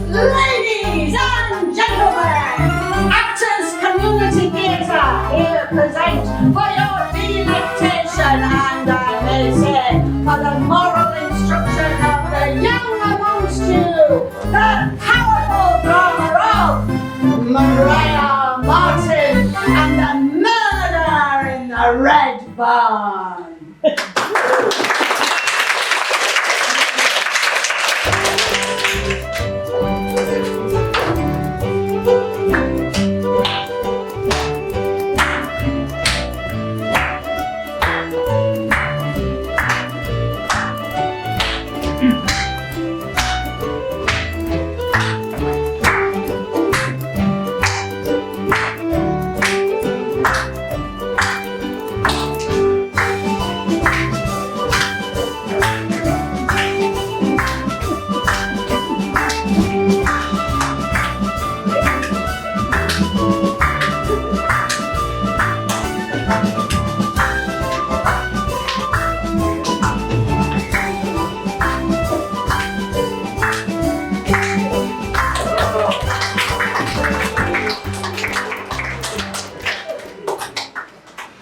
Ladies and gentlemen, Actors Community Theatre here present for your delectation and I may say for the moral instruction of the young amongst you, the powerful drama of Marten and the murder in the Red Barn.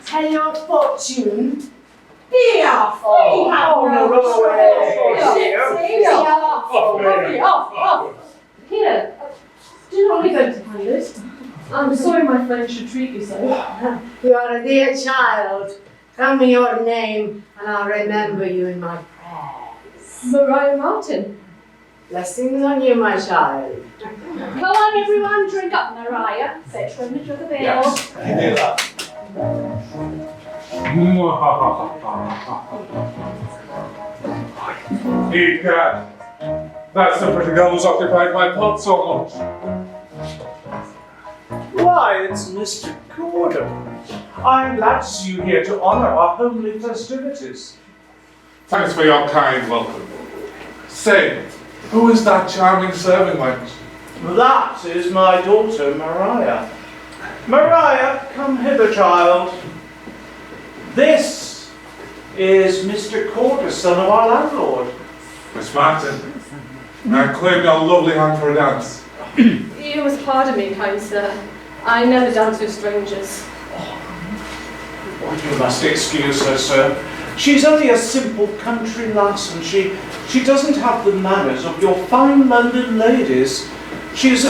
Tell your fortune. Be off! Here, do not leave empty-handed. I'm sorry my friend should treat you so. You are a dear child. Tell me your name and I'll remember you in my prayers. Mariah Marten. Blessings on you, my child. Come on, everyone, drink up, Mariah. Fetch Remy to the bill. Yes, I do that. Egad, that's the pretty girl who's occupied my thoughts so much. Why, it's Mr. Gordon. I'm glad to see you here to honor our homely festivities. Thanks for your kind welcome. Say, who is that charming serving wench? That is my daughter, Mariah. Mariah, come hither, child. This is Mr. Corder, son of our landlord. Miss Marten, I claim your lovely hand for a dance. You must pardon me, kind sir. I never dance with strangers. Oh, you must excuse her, sir. She's only a simple country lass, and she doesn't have the manners of your fine London ladies.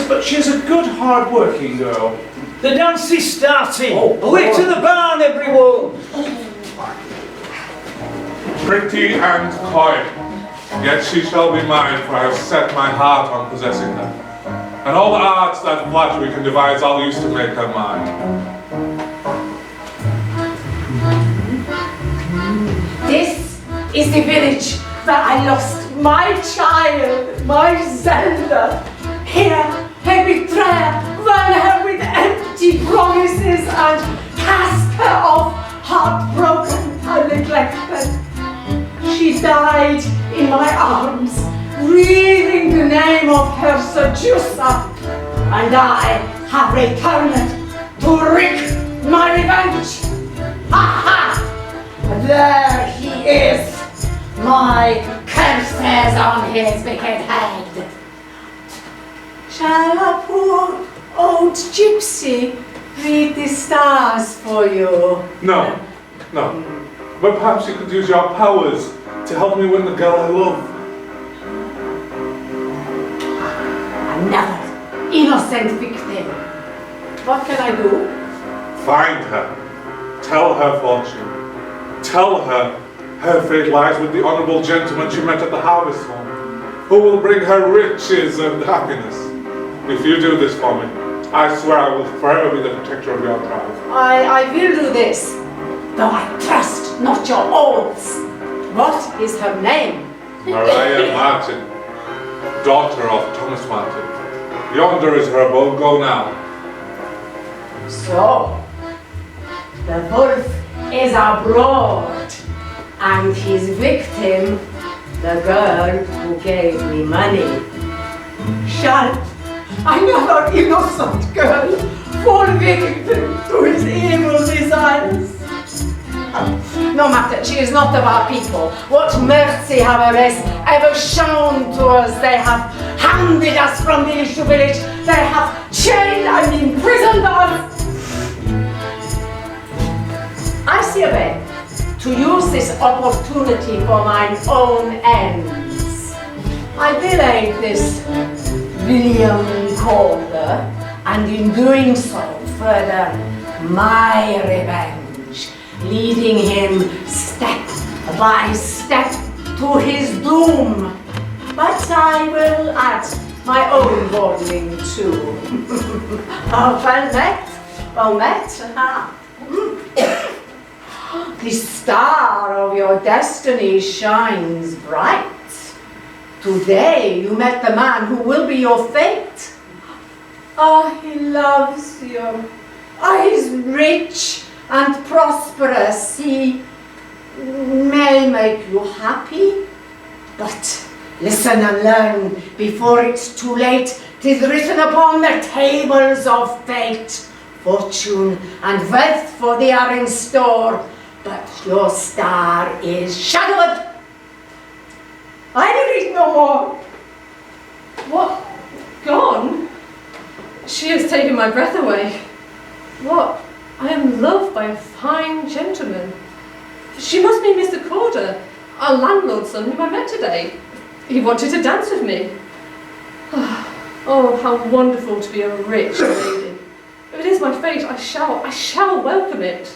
But she's a good, hard-working girl. The dance is starting! Away to the barn, everyone! Pretty and coy, yet she shall be mine, for I have set my heart on possessing her. And all the arts that flattery can devise I'll use to make her mine. This is the village where I lost my child, my Zelda. Here, I betray her, run her with empty promises and cast her off, heartbroken and neglected. She died in my arms, breathing the name of her seducer, and I have returned to wreak my revenge. Ha ha! There he is, my curses on his wicked head. Shall a poor old gypsy read the stars for you? No. But perhaps you could use your powers to help me win the girl I love. Another innocent victim. What can I do? Find her. Tell her fortune. Tell her her fate lies with the honourable gentleman she met at the harvest home, who will bring her riches and happiness. If you do this for me, I swear I will forever be the protector of your tribe. I will do this, though I trust not your oaths. What is her name? Mariah Marten, daughter of Thomas Marten. Yonder is her abode. Go now. So, the wolf is abroad, and his victim, the girl who gave me money. Shall another innocent girl fall victim to his evil desires? No matter, she is not of our people. What mercy have our race ever shown to us? They have hounded us from village to village. They have chained and imprisoned us. I see a way to use this opportunity for mine own ends. I will aid this William Calder, and in doing so, further my revenge, leading him step by step to his doom. But I will add my own warning too. Oh, well met. The star of your destiny shines bright. Today you met the man who will be your fate. Ah, he loves you. Ah, he's rich and prosperous. He may make you happy. But listen and learn before it's too late. 'Tis written upon the tables of fate. Fortune and wealth for thee are in store, but your star is shadowed. I read no more. What? Gone? She has taken my breath away. What? I am loved by a fine gentleman. She must be Mr. Calder, our landlord's son whom I met today. He wanted to dance with me. Oh, how wonderful to be a rich lady. If it is my fate, I shall welcome it.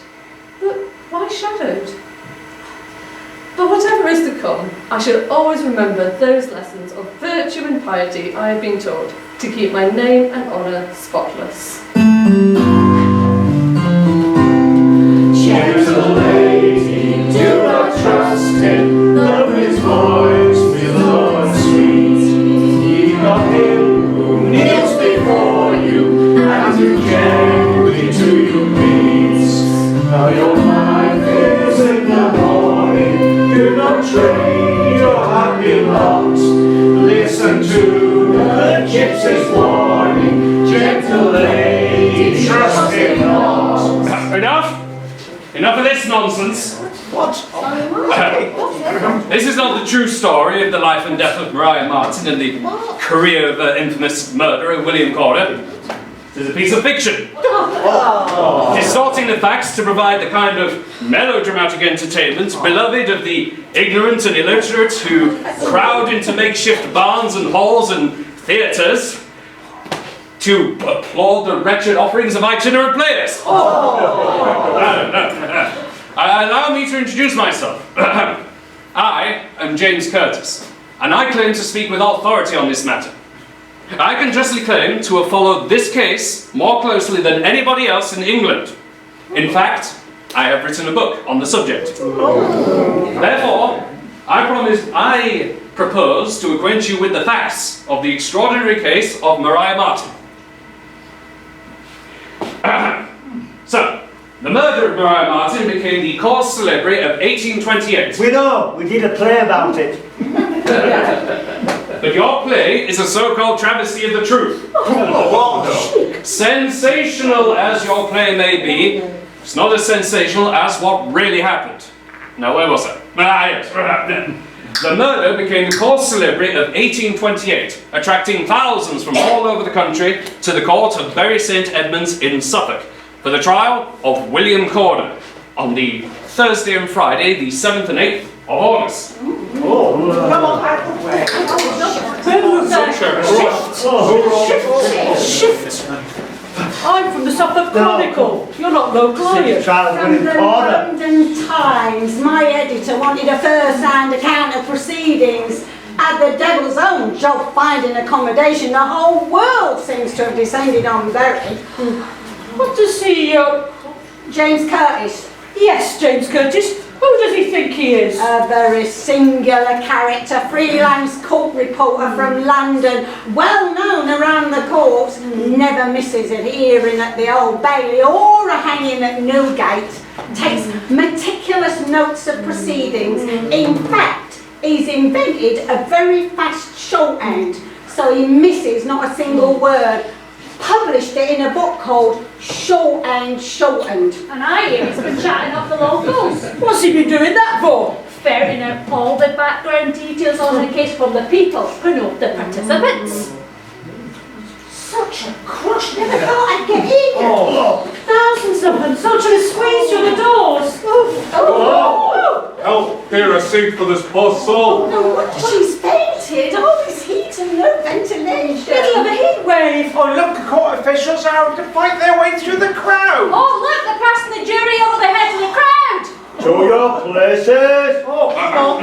But why shadowed? But whatever is to come, I shall always remember those lessons of virtue and piety I have been taught to keep my name and honour spotless. Gentle lady, do not trust him, though his voice be low and sweet. Heed not him who kneels before you, and who gently to you meets. Now your life is in the morning, do not trade your happy lot. Listen to the gypsy's warning, gentle lady, trust him not. Enough of this nonsense. What? This is not the true story of the life and death of Maria Marten and the career of the infamous murderer William Calder. It is a piece of fiction. Distorting the facts to provide the kind of melodramatic entertainment beloved of the ignorant and illiterate who crowd into makeshift barns and halls and theatres to applaud the wretched offerings of itinerant players. Allow me to introduce myself. I am James Curtis, and I claim to speak with authority on this matter. I can justly claim to have followed this case more closely than anybody else in England. In fact, I have written a book on the subject. Therefore, I propose to acquaint you with the facts of the extraordinary case of Maria Marten. So, the murder of Maria Marten became the cause célèbre of 1828. We know, we did a play about it. But your play is a so-called travesty of the truth. Sensational as your play may be, it's not as sensational as what really happened. Now, where was I? Yes. The murder became the cause célèbre of 1828, attracting thousands from all over the country to the court of Bury St. Edmunds in Suffolk for the trial of William Calder on the Thursday and Friday, the 7th and 8th of August. Shift. I'm from the Suffolk Chronicle. You're not local, are you? From the London Times. My editor wanted a first-hand account of proceedings. At the devil's own job finding accommodation, the whole world seems to have descended on Bury. What does he, James Curtis. Yes, James Curtis. Who does he think he is? A very singular character, freelance court reporter from London, well known around the courts, never misses a hearing at the Old Bailey or a hanging at Newgate, takes meticulous notes of proceedings. In fact, he's invented a very fast shorthand, so he misses not a single word. published it in a book called Short and Shortened. And I hear he's been chatting up the locals, What's he been doing that for? ferreting out all the background details on the case from the people who know the participants. Such a crush, never thought I'd get in. Thousands of them, so to squeeze through the doors. Help, here a seat for this poor soul. No, she's fainted. All this heat and no ventilation. Middle of a heat wave. Oh, look, the court officials are out to fight their way through the crowd. Oh look, they're passing the jury over the heads of the crowd. To your places. Oh, come on.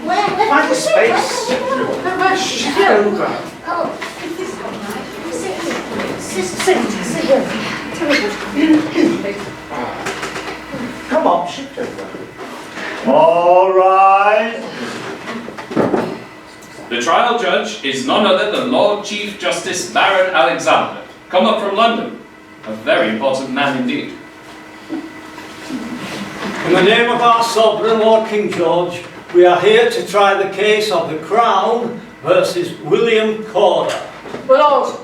Where? Find a space. Get over. Oh, this one, right? Sit here. Come on, shift over. All right. The trial judge is none other than Lord Chief Justice Baron Alexander, come up from London. A very important man indeed. In the name of our sovereign Lord King George, we are here to try the case of the Crown versus William Corder. My lord,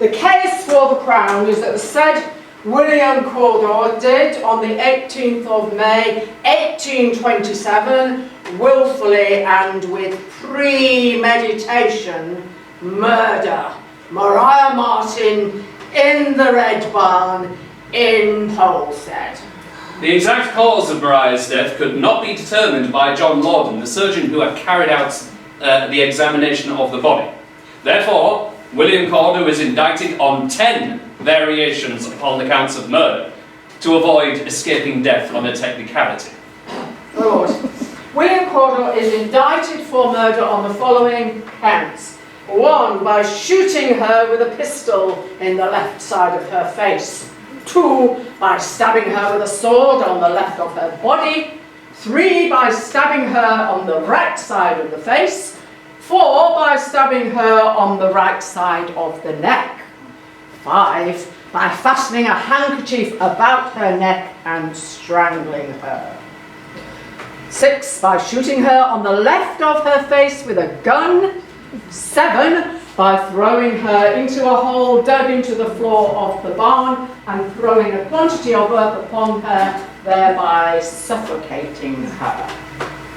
the case for the Crown is that the said William Corder did on the 18th of May 1827 willfully and with premeditation murder Maria Marten in the Red Barn in Polstead. The exact cause of Mariah's death could not be determined by John Lorden, the surgeon who had carried out the examination of the body. Therefore, William Corder was indicted on 10 variations upon the counts of murder to avoid escaping death on a technicality. My lord, William Corder is indicted for murder on the following counts. 1, by shooting her with a pistol in the left side of her face. 2, by stabbing her with a sword on the left of her body. 3, by stabbing her on the right side of the face. 4, by stabbing her on the right side of the neck. 5, by fastening a handkerchief about her neck and strangling her. 6, by shooting her on the left of her face with a gun. 7, by throwing her into a hole dug into the floor of the barn and throwing a quantity of earth upon her, thereby suffocating her.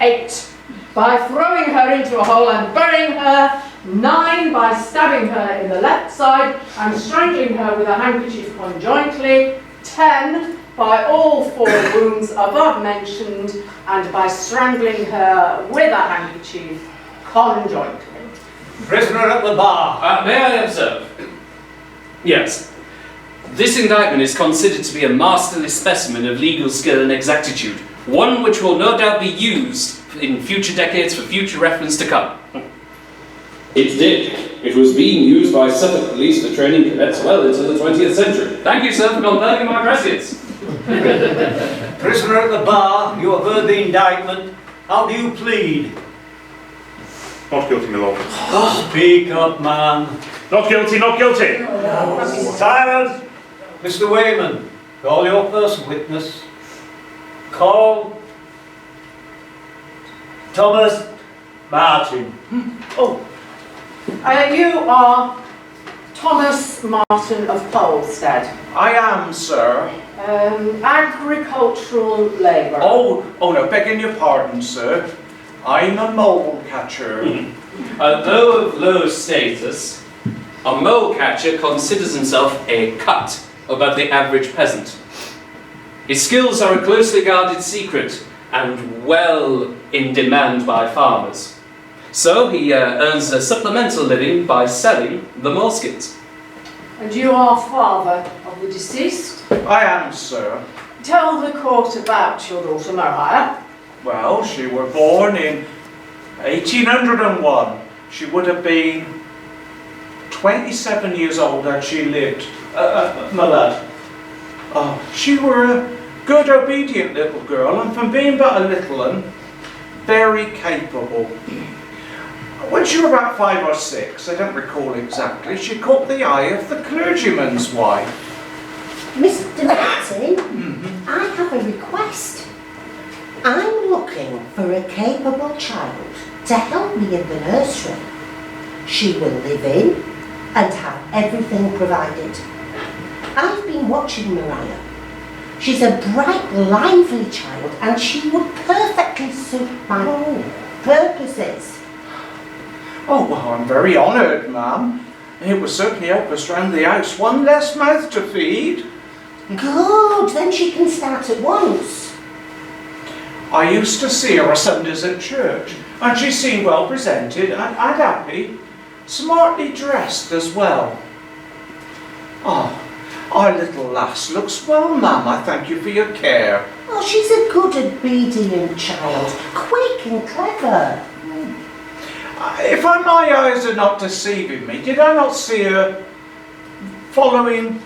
8, by throwing her into a hole and burying her. 9, by stabbing her in the left side and strangling her with a handkerchief conjointly. 10, by all 4 wounds above mentioned and by strangling her with a handkerchief conjointly. Prisoner at the bar. May I observe? Yes. This indictment is considered to be a masterly specimen of legal skill and exactitude, one which will no doubt be used in future decades for future reference to come. It did. It was being used by Suffolk police for training cadets well into the 20th century. Thank you, sir, for confirming my prescience. Prisoner at the bar, you have heard the indictment. How do you plead? Not guilty, my lord. Speak up, man. Not guilty, not guilty. Silence. Mr. Wayman, call your first witness. Call Thomas Marten. You are Thomas Marten of Polstead. I am, sir. Agricultural labourer. Oh, no, begging your pardon, sir. I'm a mole catcher. Though of low status, a mole catcher considers himself a cut above the average peasant. His skills are a closely guarded secret and well in demand by farmers. So he earns a supplemental living by selling the moleskins. And you are father of the deceased? I am, sir. Tell the court about your daughter Maria. Well, she were born in 1801. She would have been 27 years old had she lived, my lad. She were a good, obedient little girl, and from being but a little one, very capable. When she were about 5 or 6, I don't recall exactly, she caught the eye of the clergyman's wife. Mr. Marten, I have a request. I'm looking for a capable child to help me in the nursery. She will live in, and have everything provided. I've been watching Mariah. She's a bright, lively child, and she would perfectly suit my purposes. Oh, well, I'm very honoured, ma'am. It would certainly help us round the house. One less mouth to feed. Good, then she can start at once. I used to see her Sundays at church, and she seemed well presented and happy, smartly dressed as well. Oh, our little lass looks well, ma'am. I thank you for your care. Oh, she's a good, obedient child, quick and clever. If my eyes are not deceiving me, did I not see her following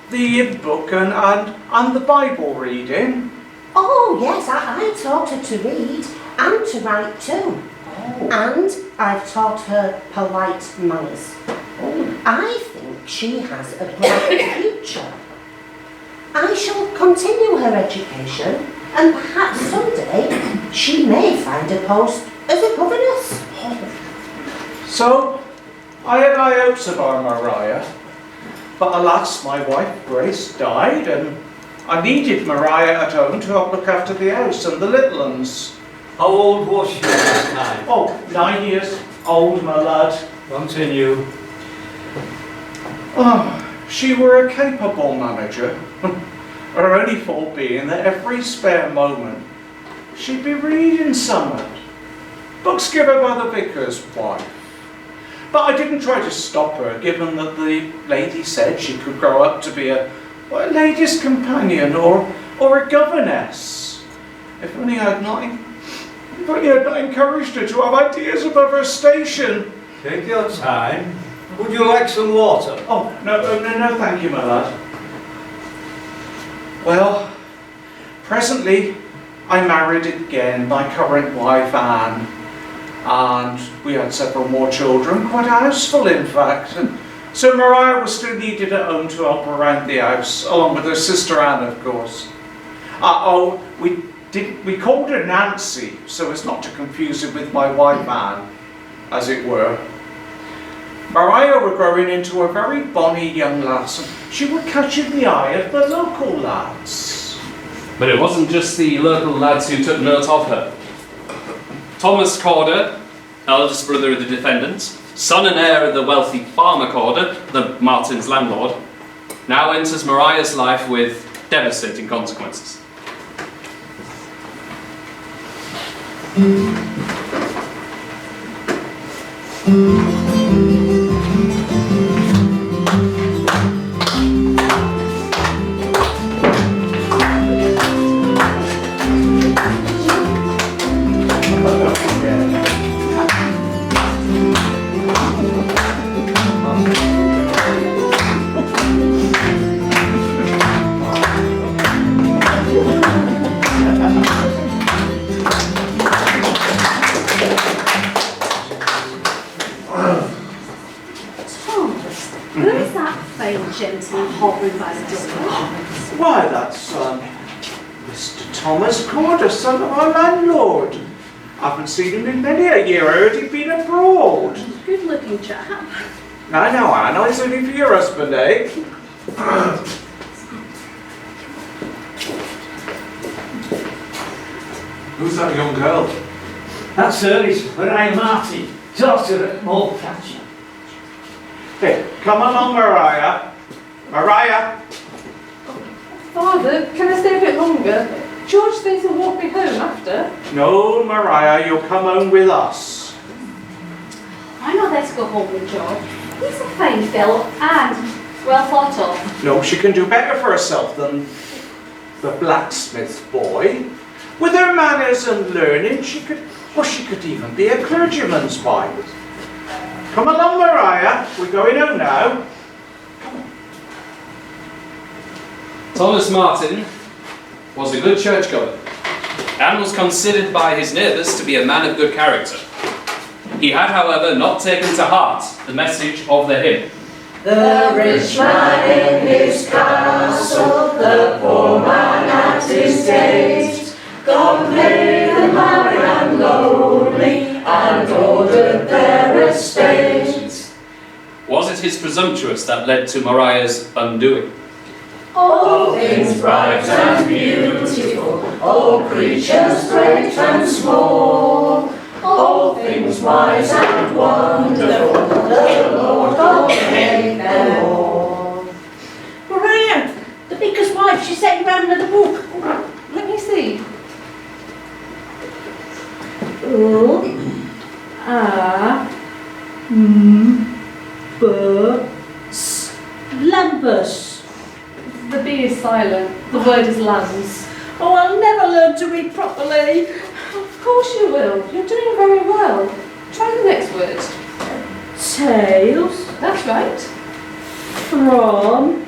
the hymn book and the Bible reading? Oh, yes, I taught her to read and to write too. Oh. And I've taught her polite manners. Oh. I think she has a bright future. I shall continue her education, and perhaps someday she may find a post as a governess. So, I had high hopes of our Mariah, but alas, my wife Grace died, and I needed Mariah at home to help look after the house and the little uns. How old was she at this time? Oh, 9 years old, my lad. Continue. Oh, she were a capable manager. Her only fault being that every spare moment she'd be reading somewhat. Books given by the vicar's wife. But I didn't try to stop her, given that the lady said she could grow up to be a lady's companion or a governess. If only I had not encouraged her to have ideas above her station. Take your time. Would you like some water? Oh, no, thank you, my lad. Well, presently I married again my current wife, Anne. And we had several more children, quite a houseful in fact. And so Mariah was still needed at home to help around the house, along with her sister Anne, of course. We called her Nancy, so as not to confuse her with my wife Anne, as it were. Mariah were growing into a very bonny young lass, and she would catch in the eye of the local lads. But it wasn't just the local lads who took note of her. Thomas Corder, eldest brother of the defendant, son and heir of the wealthy farmer Corder, the Marten's landlord, now enters Mariah's life with devastating consequences. Who is that fine gentleman hovering by the door? Why, that's Mr. Thomas Corder, son of our landlord. I haven't seen him in many a year. I heard he'd been abroad. Good looking chap. I know, Anne. It's only for your husband, eh? Who's that young girl? That's her, is Mariah Marten, daughter of Mold Catcher. Hey, come along, Mariah. Mariah! Father, can I stay a bit longer? George thinks he'll walk me home after. No, Mariah, you'll come home with us. Why not let's go home with George? He's a fine fellow and well thought of. No, she can do better for herself than the blacksmith's boy. With her manners and learning, she could even be a clergyman's wife. Come along, Mariah. We're going home now. Thomas Marten was a good churchgoer and was considered by his neighbours to be a man of good character. He had, however, not taken to heart the message of the hymn. The rich man in his castle, the poor man at his gate, God made them high and lowly, and ordered their estate. Was it his presumptuous that led to Mariah's undoing. All things bright and beautiful, all creatures great and small, all things wise and wonderful, the Lord God made them all. Mariah, the vicar's wife, she sent you round another book. Let me see. Lambus. The B is silent. The word is lambs. Oh, I'll never learn to read properly. Of course you will. You're doing very well. Try the next word. Tales That's right. from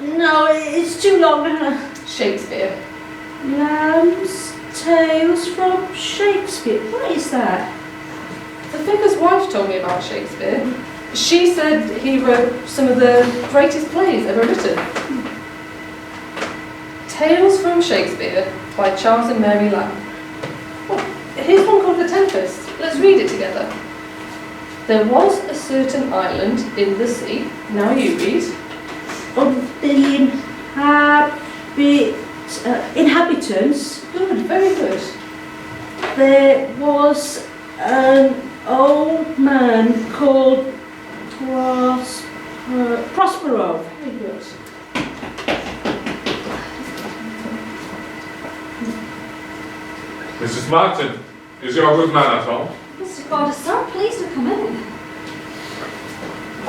No, it's too long. Shakespeare. Lambs, tales from Shakespeare. What is that? The vicar's wife told me about Shakespeare. She said he wrote some of the greatest plays ever written. Tales from Shakespeare by Charles and Mary Lamb. Oh, here's one called The Tempest. Let's read it together. There was a certain island in the sea. Now you read. Of the inhabitants, Good, very good. there was an old man called Prospero. Very good. Mrs. Martin, is your good man at home? Mr. Gordon, sir, please do come in.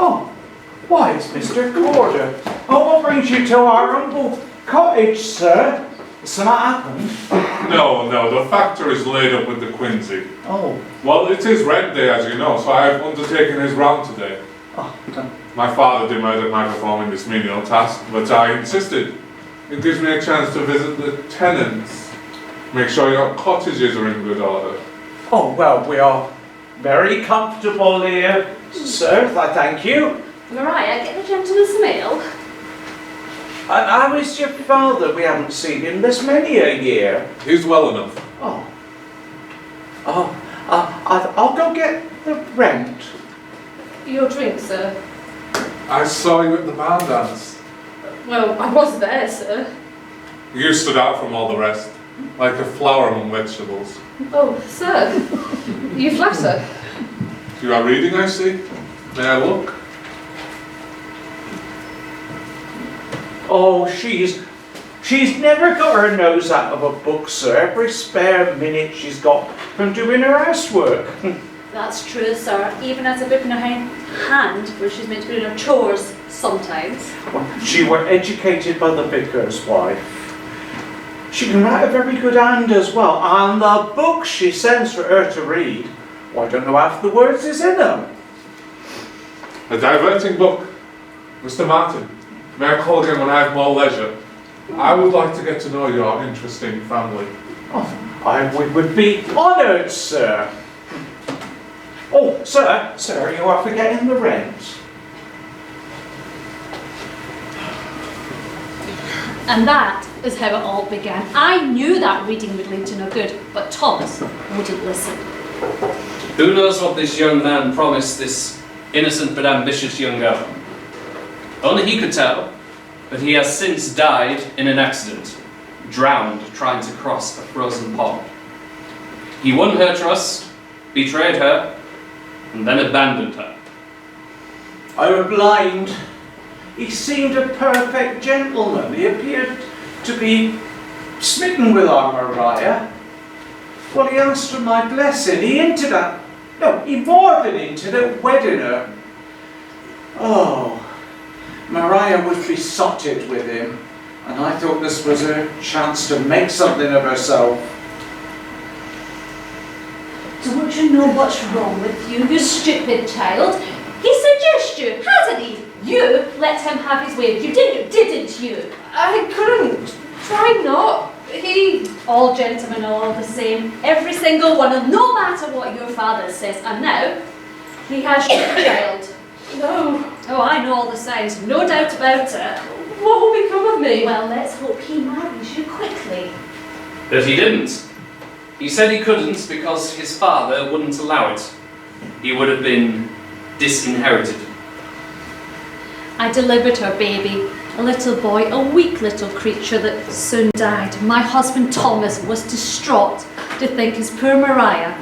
Oh, why, it's Mr. Gordon. Oh, what brings you to our humble cottage, sir? Something happened? No, the factor is laid up with the Quincy. Oh. Well, it is rent day, as you know, so I have undertaken his round today. Oh, My father demurred my performing this menial task, but I insisted. It gives me a chance to visit the tenants. Make sure your cottages are in good order. oh, well, we are very comfortable here, sir. I thank you. Mariah, get the gentleman some ale. And how is your father? We haven't seen him this many a year. He's well enough. I'll go get the rent. Your drink, sir. I saw you at the barn dance. Well, I was there, sir. You stood out from all the rest, like a flower among vegetables. Oh, sir. You flatter. You are reading, I see. May I look? Oh, she's never got her nose out of a book, sir. Every spare minute she's got from doing her housework. That's true, sir. Even as a book in her hand, where she's meant to be doing her chores sometimes. She were educated by the vicar's wife. She can write a very good hand as well. And the books she sends for her to read, well, I don't know half the words is in them. A diverting book. Mr. Martin, may I call again when I have more leisure? I would like to get to know your interesting family. Oh, we would be honoured, sir. Oh, sir, you are forgetting the rent. And that is how it all began. I knew that reading would lead to no good, but Thomas wouldn't listen. Who knows what this young man promised this innocent but ambitious young girl? Only he could tell, but he has since died in an accident, drowned trying to cross a frozen pond. He won her trust, betrayed her, and then abandoned her. I were blind. He seemed a perfect gentleman. He appeared to be smitten with our Mariah. Well, he asked for my blessing. He hinted at, no, he more than hinted at wedding her. Oh, Mariah was besotted with him, and I thought this was her chance to make something of herself. Don't you know what's wrong with you, you stupid child? He suggests you, hasn't he? You let him have his way. You didn't you? I couldn't. Try not. He... All gentlemen are all the same. Every single one of them, no matter what your father says. And now, he has your child. No. Oh, I know all the signs, no doubt about it. What will become of me? Well, let's hope he marries you quickly. But he didn't. He said he couldn't because his father wouldn't allow it. He would have been disinherited. I delivered her baby, a little boy, a weak little creature that soon died. My husband Thomas was distraught to think his poor Maria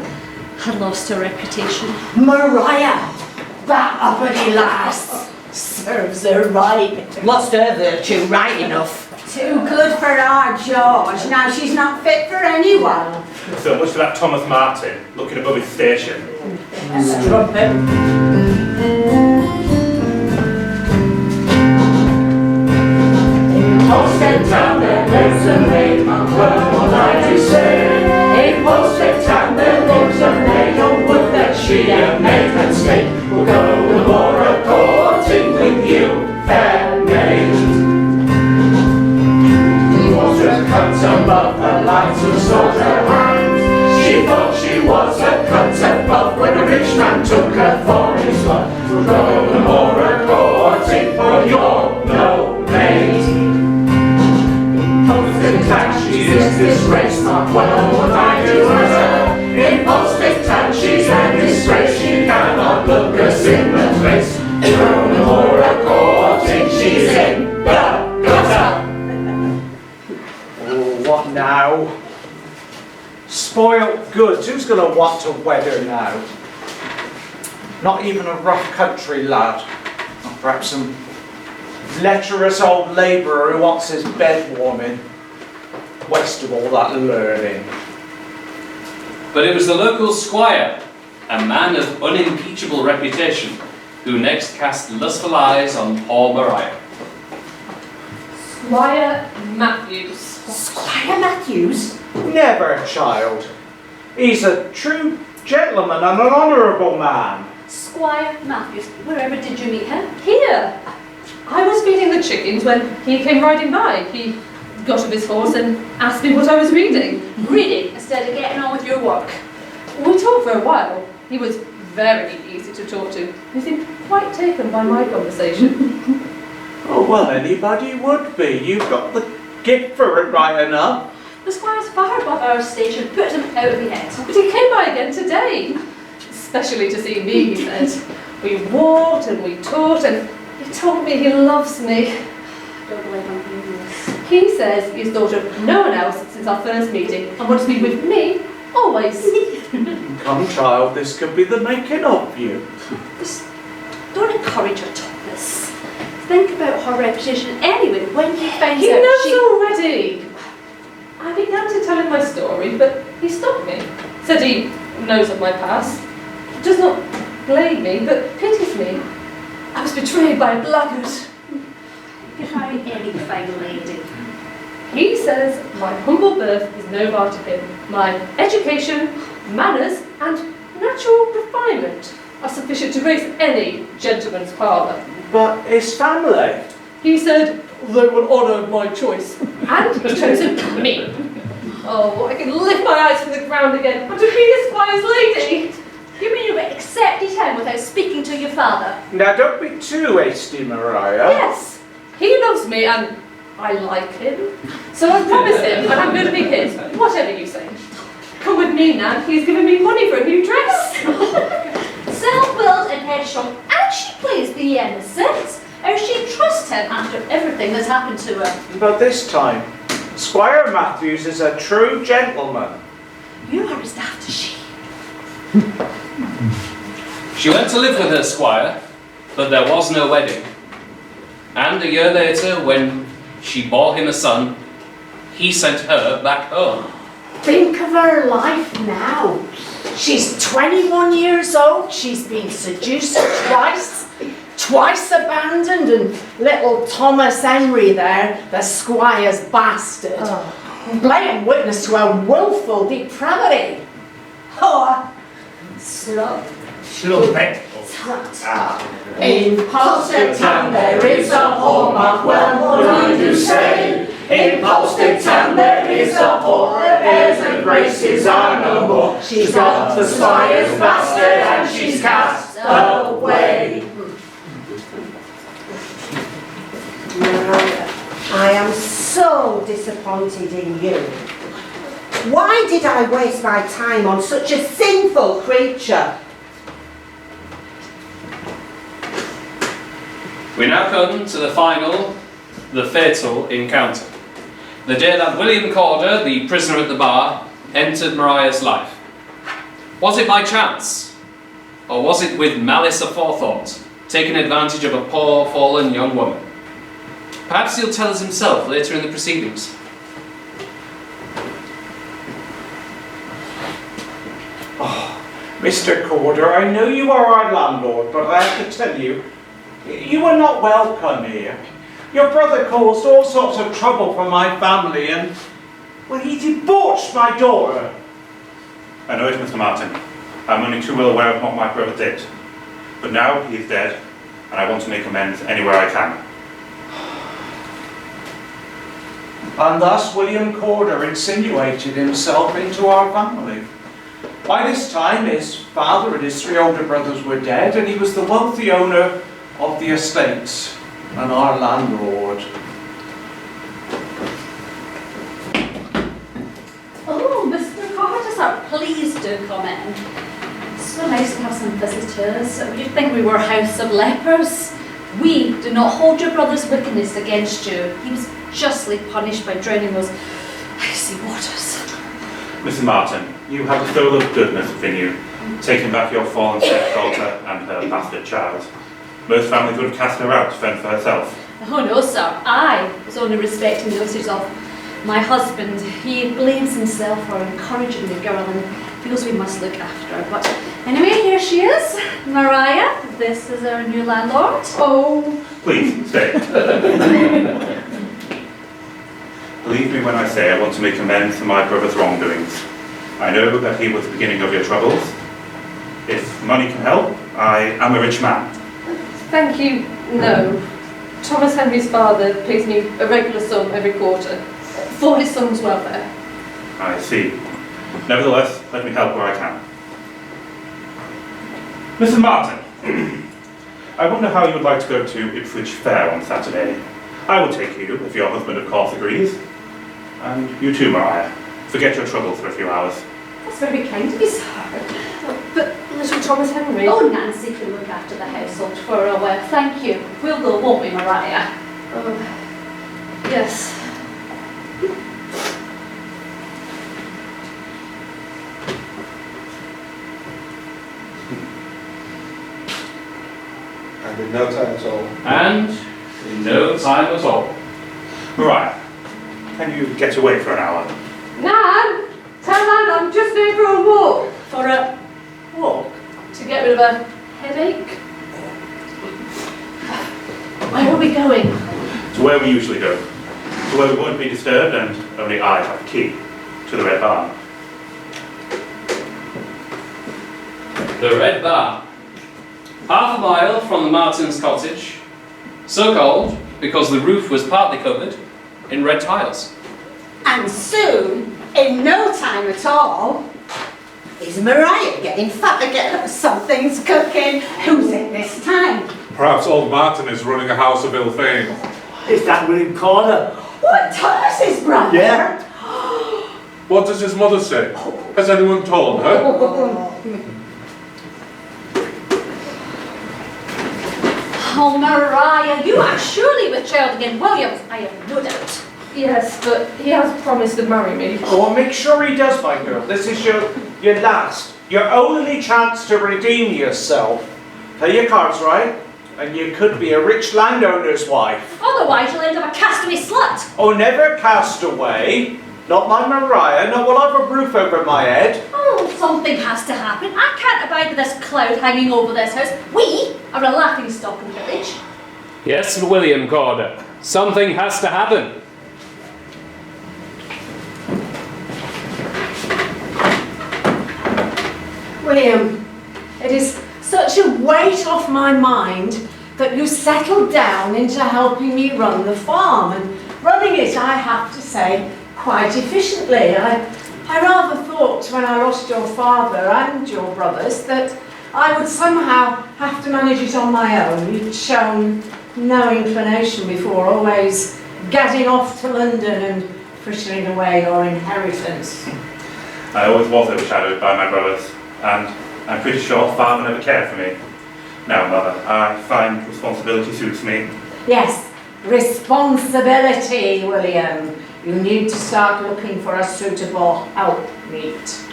had lost her reputation. Maria, that uppity lass, serves her right. Lost her virtue right enough. Too good for our George. Now she's not fit for anyone. So much for that Thomas Marten, looking above his station. Strumpet. Posted town there lives a maid, well what I do say. In Posted town there lives a maid, oh would that she a maid and stay. We'll go the more a-courting with you, fair maid. Was a cut above her lights and sold her hand. She thought she was a cut above when a rich man took her for his love. We'll go the more a-courting for you're no maid. Posted town she is disgraced, not well what I do as her. In Posted town she's a disgrace, she cannot look us in the face. No more a-courting, she's in the gutter. Oh, what now? Spoilt goods, who's going to want to wed her now? Not even a rough country lad, or perhaps some lecherous old labourer who wants his bed warming. Waste of all that learning. But it was the local squire, a man of unimpeachable reputation, who next cast lustful eyes on poor Maria. Squire Matthews. Squire Matthews? Never, child. He's a true gentleman and an honourable man. Squire Matthews, wherever did you meet him? Here! I was feeding the chickens when he came riding by. He got off his horse and asked me what I was reading. Reading instead of getting on with your work. We talked for a while. He was very easy to talk to. He seemed quite taken by my conversation. Oh, well, anybody would be. You've got the gift for it right enough. The squire's far above our station, put him out of the head. But he came by again today, especially to see me, he said. We walked and we talked and he told me he loves me. I don't believe I'm hearing this. He says he's thought of no one else since our first meeting and wants to be with me always. Come, child, this could be the making of you. Just don't encourage her, Thomas. Think about her reputation anyway when he finds He out knows she... already. I began to tell him my story, but he stopped me. Said he knows of my past. Does not blame me, but pities me. I was betrayed by a blackguard. You can marry any fine lady. He says my humble birth is no bar to him. My education, manners, and natural refinement are sufficient to grace any gentleman's parlour. But his family? He said they will honour my choice, and chosen me. Oh, I can lift my eyes from the ground again and to be the squire's lady. You mean you accepted him without speaking to your father? Now, don't be too hasty, Maria. Yes, he loves me and I like him. So I promise him and I'm going to be his, whatever you say. Come with me now, he's given me money for a new dress. Self-willed and headstrong, and she plays the innocent. Or she trusts him after everything that's happened to her. But this time, Squire Matthews is a true gentleman. You are as daft as she. She went to live with her squire, but there was no wedding. And a year later, when she bore him a son, he sent her back home. Think of her life now. She's 21 years old, she's been seduced twice abandoned, and little Thomas Henry there, the squire's bastard, laying witness to her willful depravity. Oh, slut. Slumpet. In Posted town there is a hallmark, well what I do say. In Posted town there is a whore, her airs and graces are no more. She's got the squire's bastard and she's cast away. I am so disappointed in you. Why did I waste my time on such a sinful creature? We now come to the final, the fatal encounter. The day that William Corder, the prisoner at the bar, entered Mariah's life. Was it by chance? Or was it with malice aforethought, taking advantage of a poor, fallen young woman? Perhaps he'll tell us himself later in the proceedings. Mr. Corder, I know you are our landlord, but I have to tell you, you are not welcome here. Your brother caused all sorts of trouble for my family and, well, he debauched my daughter. I know it, Mr. Martin. I'm only too well aware of what my brother did. But now he is dead, and I want to make amends anywhere I can. And thus William Corder insinuated himself into our family. By this time, his father and his 3 older brothers were dead, and he was the wealthy owner of the estates and our landlord. Oh, Mr. Corder, sir, please do come in. It's so nice to have some visitors. You'd think we were a house of lepers. We do not hold your brother's wickedness against you. He was justly punished by drowning those icy waters. Mrs. Martin, you have the soul of goodness within you, taking back your fallen stepdaughter and her bastard child. Most families would have cast her out to fend for herself. Oh no, sir. I was only respecting the wishes of my husband. He blames himself for encouraging the girl and feels we must look after her. But anyway, here she is. Mariah, this is our new landlord. Oh, Please, stay. Believe me when I say I want to make amends for my brother's wrongdoings. I know that he was the beginning of your troubles. If money can help, I am a rich man. Thank you, no. Thomas Henry's father pays me a regular sum every quarter for his son's welfare. I see. Nevertheless, let me help where I can. Mrs. Martin, I wonder how you would like to go to Ipswich Fair on Saturday. I will take you, if your husband of course agrees. And you too, Mariah. Forget your troubles for a few hours. That's very kind of you, sir. But little Thomas Henry... Oh, Nancy can look after the household for a while. Thank you. We'll go, won't we, Mariah? Oh, yes. And in no time at all. And in no time at all. Mariah, can you get away for an hour? Nan! Tell Nan I'm just going for a walk. For a walk? To get rid of a headache. Where are we going? To where we usually go. To where we won't be disturbed and only I have the key. To the Red Barn. The Red Barn. Half a mile from the Martins' cottage. So called because the roof was partly covered in red tiles. And soon, in no time at all, is Mariah getting fat again? Something's cooking. Who's it this time? Perhaps old Martin is running a house of ill fame. Is that William Corder? What, Thomas's brother? Yeah. What does his mother say? Has anyone told her? Oh, Mariah, you are surely with child again. Williams, I have no doubt. Yes, but he has promised to marry me. Oh, make sure he does, my girl. This is your last, your only chance to redeem yourself. Play your cards right, and you could be a rich landowner's wife. Otherwise, you'll end up a castaway slut. Oh, never cast away. Not my Mariah, not while I've a roof over my head. Oh, something has to happen. I can't abide with this cloud hanging over this house. We are a laughing stock in the village. Yes, William Corder. Something has to happen. William, it is such a weight off my mind that you settled down into helping me run the farm, and running it, I have to say, quite efficiently. I rather thought when I lost your father and your brothers that I would somehow have to manage it on my own. You'd shown no inclination before, always gadding off to London and frittering away your inheritance. I always was overshadowed by my brothers, and I'm pretty sure father never cared for me. Now, Mother, I find responsibility suits me. Yes, responsibility, William. You need to start looking for a suitable helpmeet.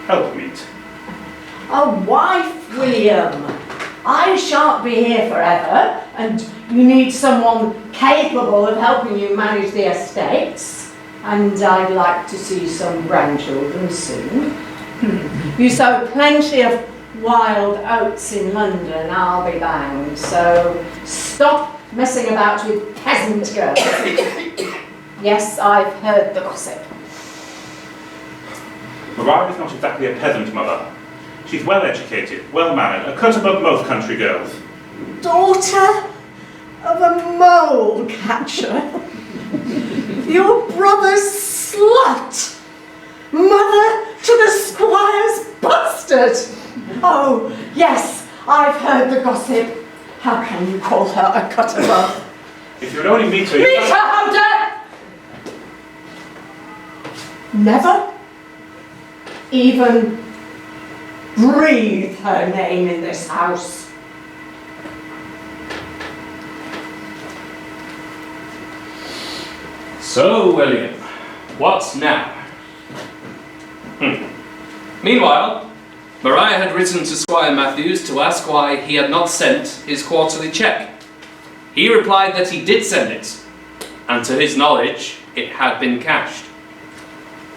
Helpmeet. A wife, William. I shan't be here forever, and you need someone capable of helping you manage the estates. And I'd like to see some grandchildren soon. You sow plenty of wild oats in London, I'll be bound. So stop messing about with peasant girls. Yes, I've heard the gossip. Mariah is not exactly a peasant, Mother. She's well educated, well mannered, a cut above most country girls. Daughter of a mole catcher? Your brother's slut? Mother to the squire's bastard? Oh, yes, I've heard the gossip. How can you call her a cut above? If you'd only meet her... Meet her, how dare! Never even breathe her name in this house. So, William, what now? Meanwhile, Mariah had written to Squire Matthews to ask why he had not sent his quarterly cheque. He replied that he did send it, and to his knowledge, it had been cashed.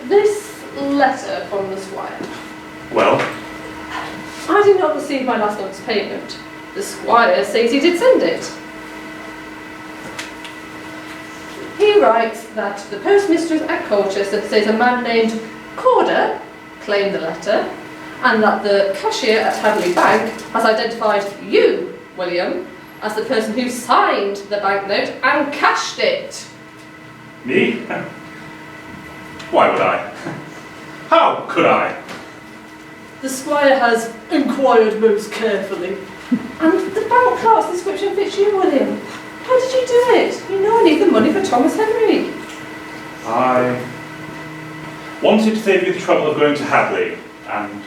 This letter from the squire. Well, I did not receive my last month's payment. The squire says he did send it. He writes that the postmistress at Colchester says a man named Corder claimed the letter, and that the cashier at Hadley Bank has identified you, William, as the person who signed the banknote and cashed it. me? Why would I? How could I? The squire has inquired most carefully. And the bank clerk's description fits you, William. How did you do it? You know I need the money for Thomas Henry. I wanted to save you the trouble of going to Hadley, and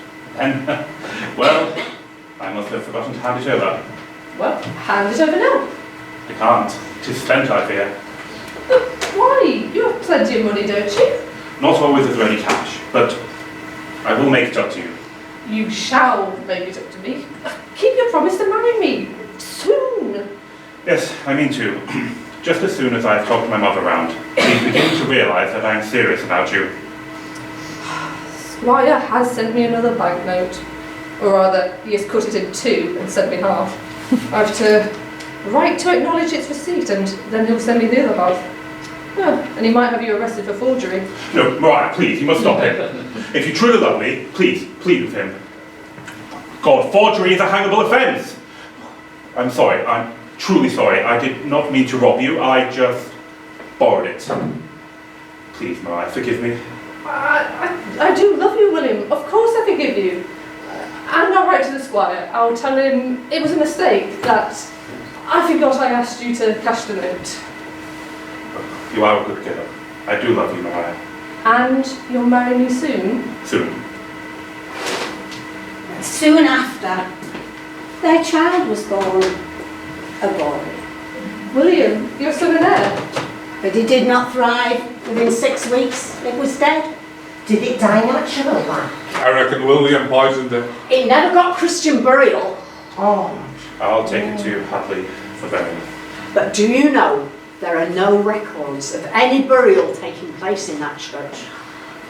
well, I must have forgotten to hand it over. Well, hand it over now. I can't. 'Tis spent, I fear. But why? You have plenty of money, don't you? Not always with ready cash, but I will make it up to you. You shall make it up to me. Keep your promise to marry me. Soon. Yes, I mean to. Just as soon as I've talked my mother round, she's beginning to realise that I'm serious about you. Squire has sent me another banknote. Or rather, he has cut it in two and sent me half. I have to write to acknowledge its receipt, and then he'll send me the other half. Oh, and he might have you arrested for forgery. No, Mariah, please, you must stop him. If you truly love me, please, plead with him. God, forgery is a hangable offence. I'm sorry, I'm truly sorry. I did not mean to rob you, I just borrowed it. Please, Mariah, forgive me. I do love you, William. Of course I forgive you. And I'll write to the squire. I'll tell him it was a mistake, that I forgot I asked you to cash the note. You are a good girl. I do love you, Mariah. And you'll marry me soon? Soon. Soon after, their child was born, a boy. William, your son and heir. But he did not thrive. Within 6 weeks, it was dead. Did it die natural like? I reckon William poisoned it. It never got Christian burial. Oh. I'll take it to Hadley for burial. But do you know there are no records of any burial taking place in that church?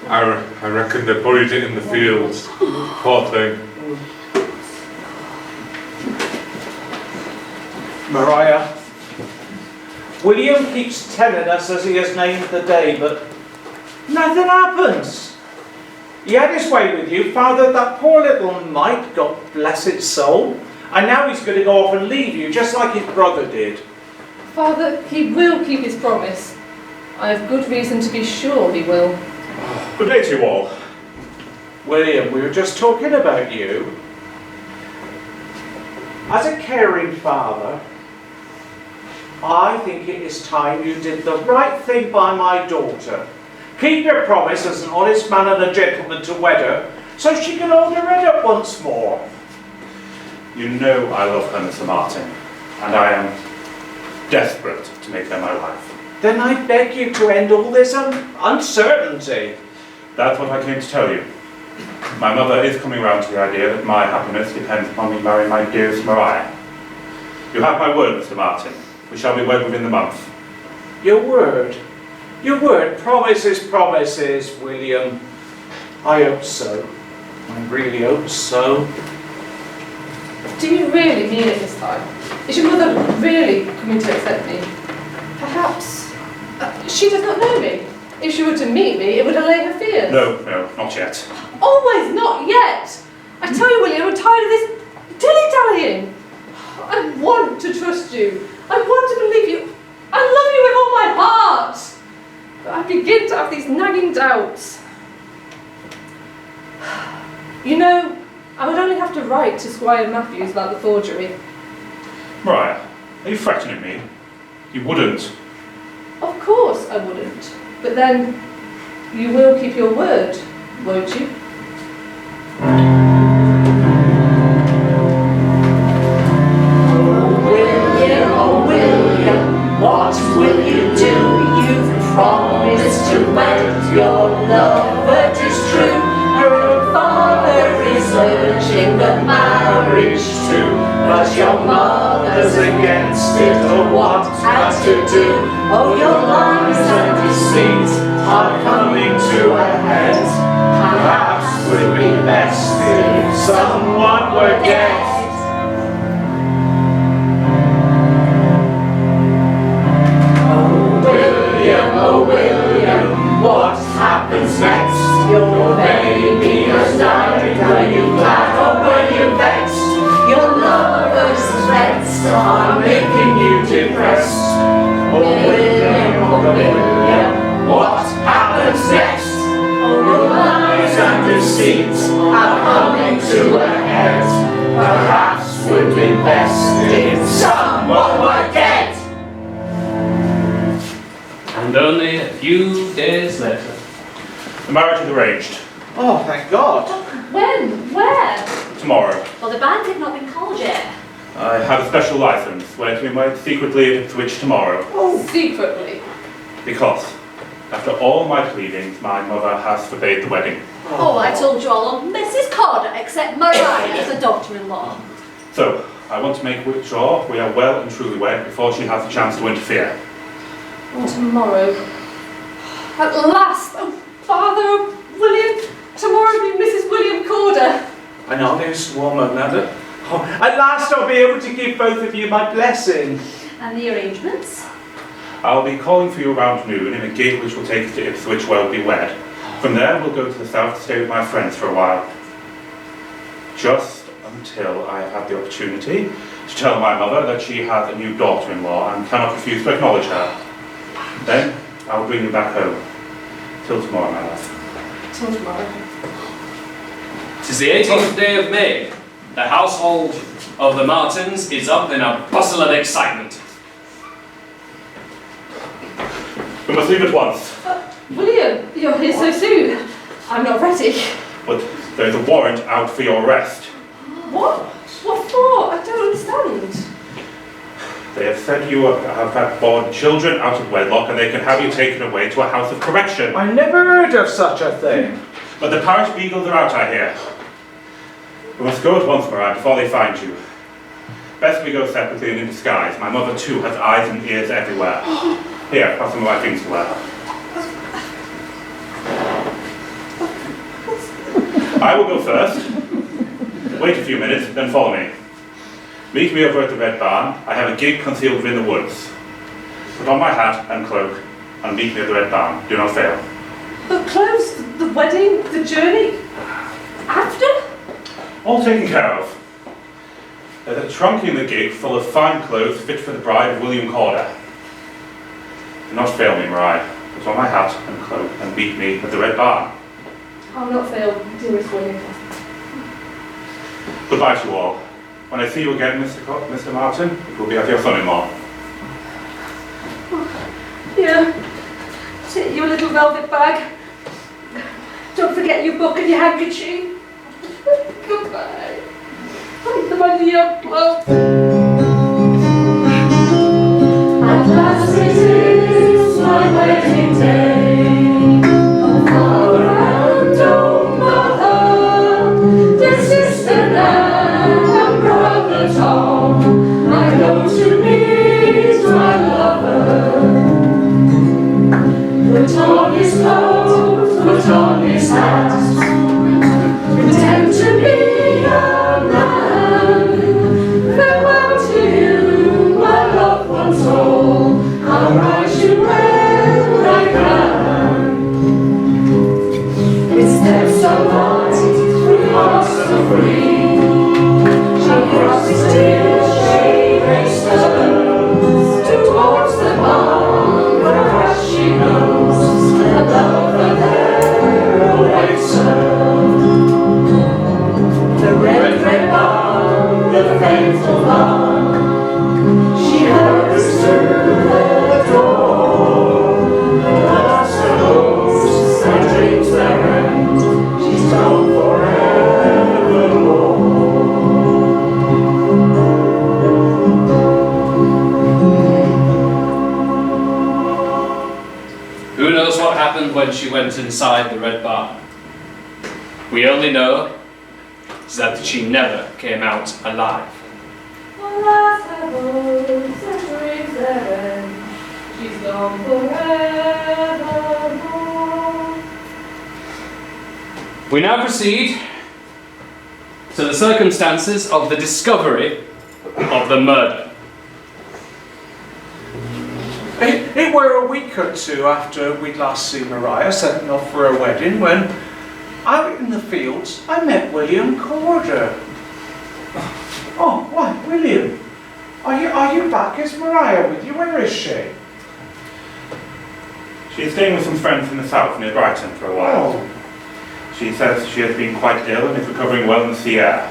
I reckon they buried it in the fields. Poor thing. Mariah, William keeps telling us as he has named the day, but nothing happens. He had his way with you, fathered that poor little mite, God bless its soul, and now he's going to go off and leave you, just like his brother did. Father, he will keep his promise. I have good reason to be sure he will. Good day to you all. William, we were just talking about you. As a caring father, I think it is time you did the right thing by my daughter. Keep your promise as an honest man and a gentleman to wed her, so she can hold her head up once more. You know I love her, Mr. Martin, and I am desperate to make her my wife. Then I beg you to end all this uncertainty. That's what I came to tell you. My mother is coming round to the idea that my happiness depends upon me marrying my dearest Mariah. You have my word, Mr. Martin. We shall be wed within the month. Your word? Your word? Promises, promises, William. I hope so. I really hope so. Do you really mean it this time? Is your mother really coming to accept me? Perhaps she does not know me. If she were to meet me, it would allay her fears. No, not yet. Always not yet. I tell you, William, I'm tired of this dilly-dallying. I want to trust you. I want to believe you. I love you with all my heart. But I begin to have these nagging doubts. You know, I would only have to write to Squire Matthews about the forgery. Mariah, are you threatening me? You wouldn't. Of course I wouldn't. But then, you will keep your word, won't you? Oh William, what will you do? You've promised to wed your lover, 'tis true. Her father is urging the marriage too, but your mother's against it. Oh, what had to do? Oh, your lies and deceit are coming to a head. Perhaps it would be best if someone were dead. Oh William, what happens next? Your baby has died, are you glad or were you vexed? Your lover's threats are making you depressed. Oh William, what happens next? Oh, your lies and deceit are coming to a head. Perhaps would be best if someone were dead. And only a few days later. The marriage is arranged. Oh, thank God. When? Where? Tomorrow. Well, the band had not been called yet. I have a special license where to be married secretly at Ipswich tomorrow. Oh, secretly. Because, after all my pleadings, my mother has forbade the wedding. Oh, I told you all along. Mrs. Corder accept Mariah as a daughter-in-law. So, I want to make sure we are well and truly wed before she has a chance to interfere. Tomorrow. At last! Oh, Father, oh, William, tomorrow will be Mrs. William Corder. An honest woman, Mother. Oh, at last I'll be able to give both of you my blessing. And the arrangements? I'll be calling for you around noon in a gig which will take us to Ipswich where we'll be wed. From there, we'll go to the south to stay with my friends for a while. Just until I have had the opportunity to tell my mother that she has a new daughter-in-law and cannot refuse to acknowledge her. Then, I'll bring you back home. Till tomorrow, my love. Till tomorrow. 'Tis the 18th day of May. The household of the Martins is up in a bustle of excitement. We must leave at once. William, you're here so soon. I'm not ready. But there's a warrant out for your arrest. What? What for? I don't understand. They have said you have had born children out of wedlock and they can have you taken away to a house of correction. I never heard of such a thing. But the parish beagles are out, I hear. We must go at once, Mariah, before they find you. Best we go separately and in disguise. My mother, too, has eyes and ears everywhere. Here, have some of my things to wear. I will go first. Wait a few minutes, then follow me. Meet me over at the Red Barn. I have a gig concealed within the woods. Put on my hat and cloak, and meet me at the Red Barn. Do not fail. The clothes, the wedding, the journey. After? All taken care of. There's a trunk in the gig full of fine clothes fit for the bride of William Corder. Do not fail me, Mariah. Put on my hat and cloak, and meet me at the Red Barn. I'll not fail, dearest William. Goodbye to you all. When I see you again, Mr. Martin, it will be as your son-in-law. Here, take your little velvet bag. Don't forget your book and your handkerchief. Goodbye. The money up. At last it is my wedding day. Oh father and oh mother, dear sister Nan and brother Tom, I go to meet my lover. Put on his coat, put on his hat, pretend to be a man. Farewell to you, my loved ones all, I'll rise you when I can. With steps of light, through hearts so free, shall cross his tears, shades turns, towards the barn where as she knows, a lover there awaits her. The red barn, the faithful barn, she hurries to the door. The master goes and dreams their end, she's gone forevermore. Who knows what happened when she went inside the red barn? We only know is that she never came out alive. Alas, her hopes and dreams their end, she's gone forevermore. We now proceed to the circumstances of the discovery of the murder. It were a week or two after we'd last seen Maria setting off for her wedding when, out in the fields, I met William Corder. Oh, why, William? Are you back? Is Maria with you? Where is she? She's staying with some friends in the south near Brighton for a while. Oh. She says she has been quite ill and is recovering well in the sea air.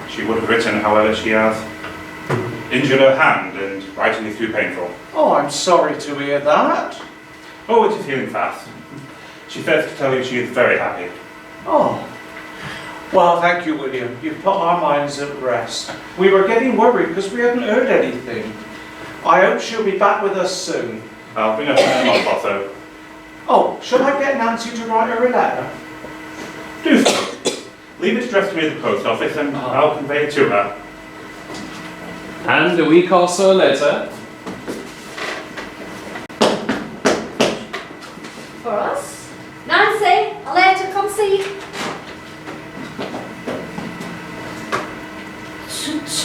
She would have written, however, she has injured her hand and writing is too painful. Oh, I'm sorry to hear that. Oh, it is healing fast. She says to tell you she is very happy. Oh. Well, thank you, William. You've put our minds at rest. We were getting worried because we hadn't heard anything. I hope she'll be back with us soon. I'll bring up in a month or so. Oh, shall I get Nancy to write her a letter? Do so. Leave it addressed to me at the post office and I'll convey it to her. And a week or so later, For us? Nancy, a letter, come see.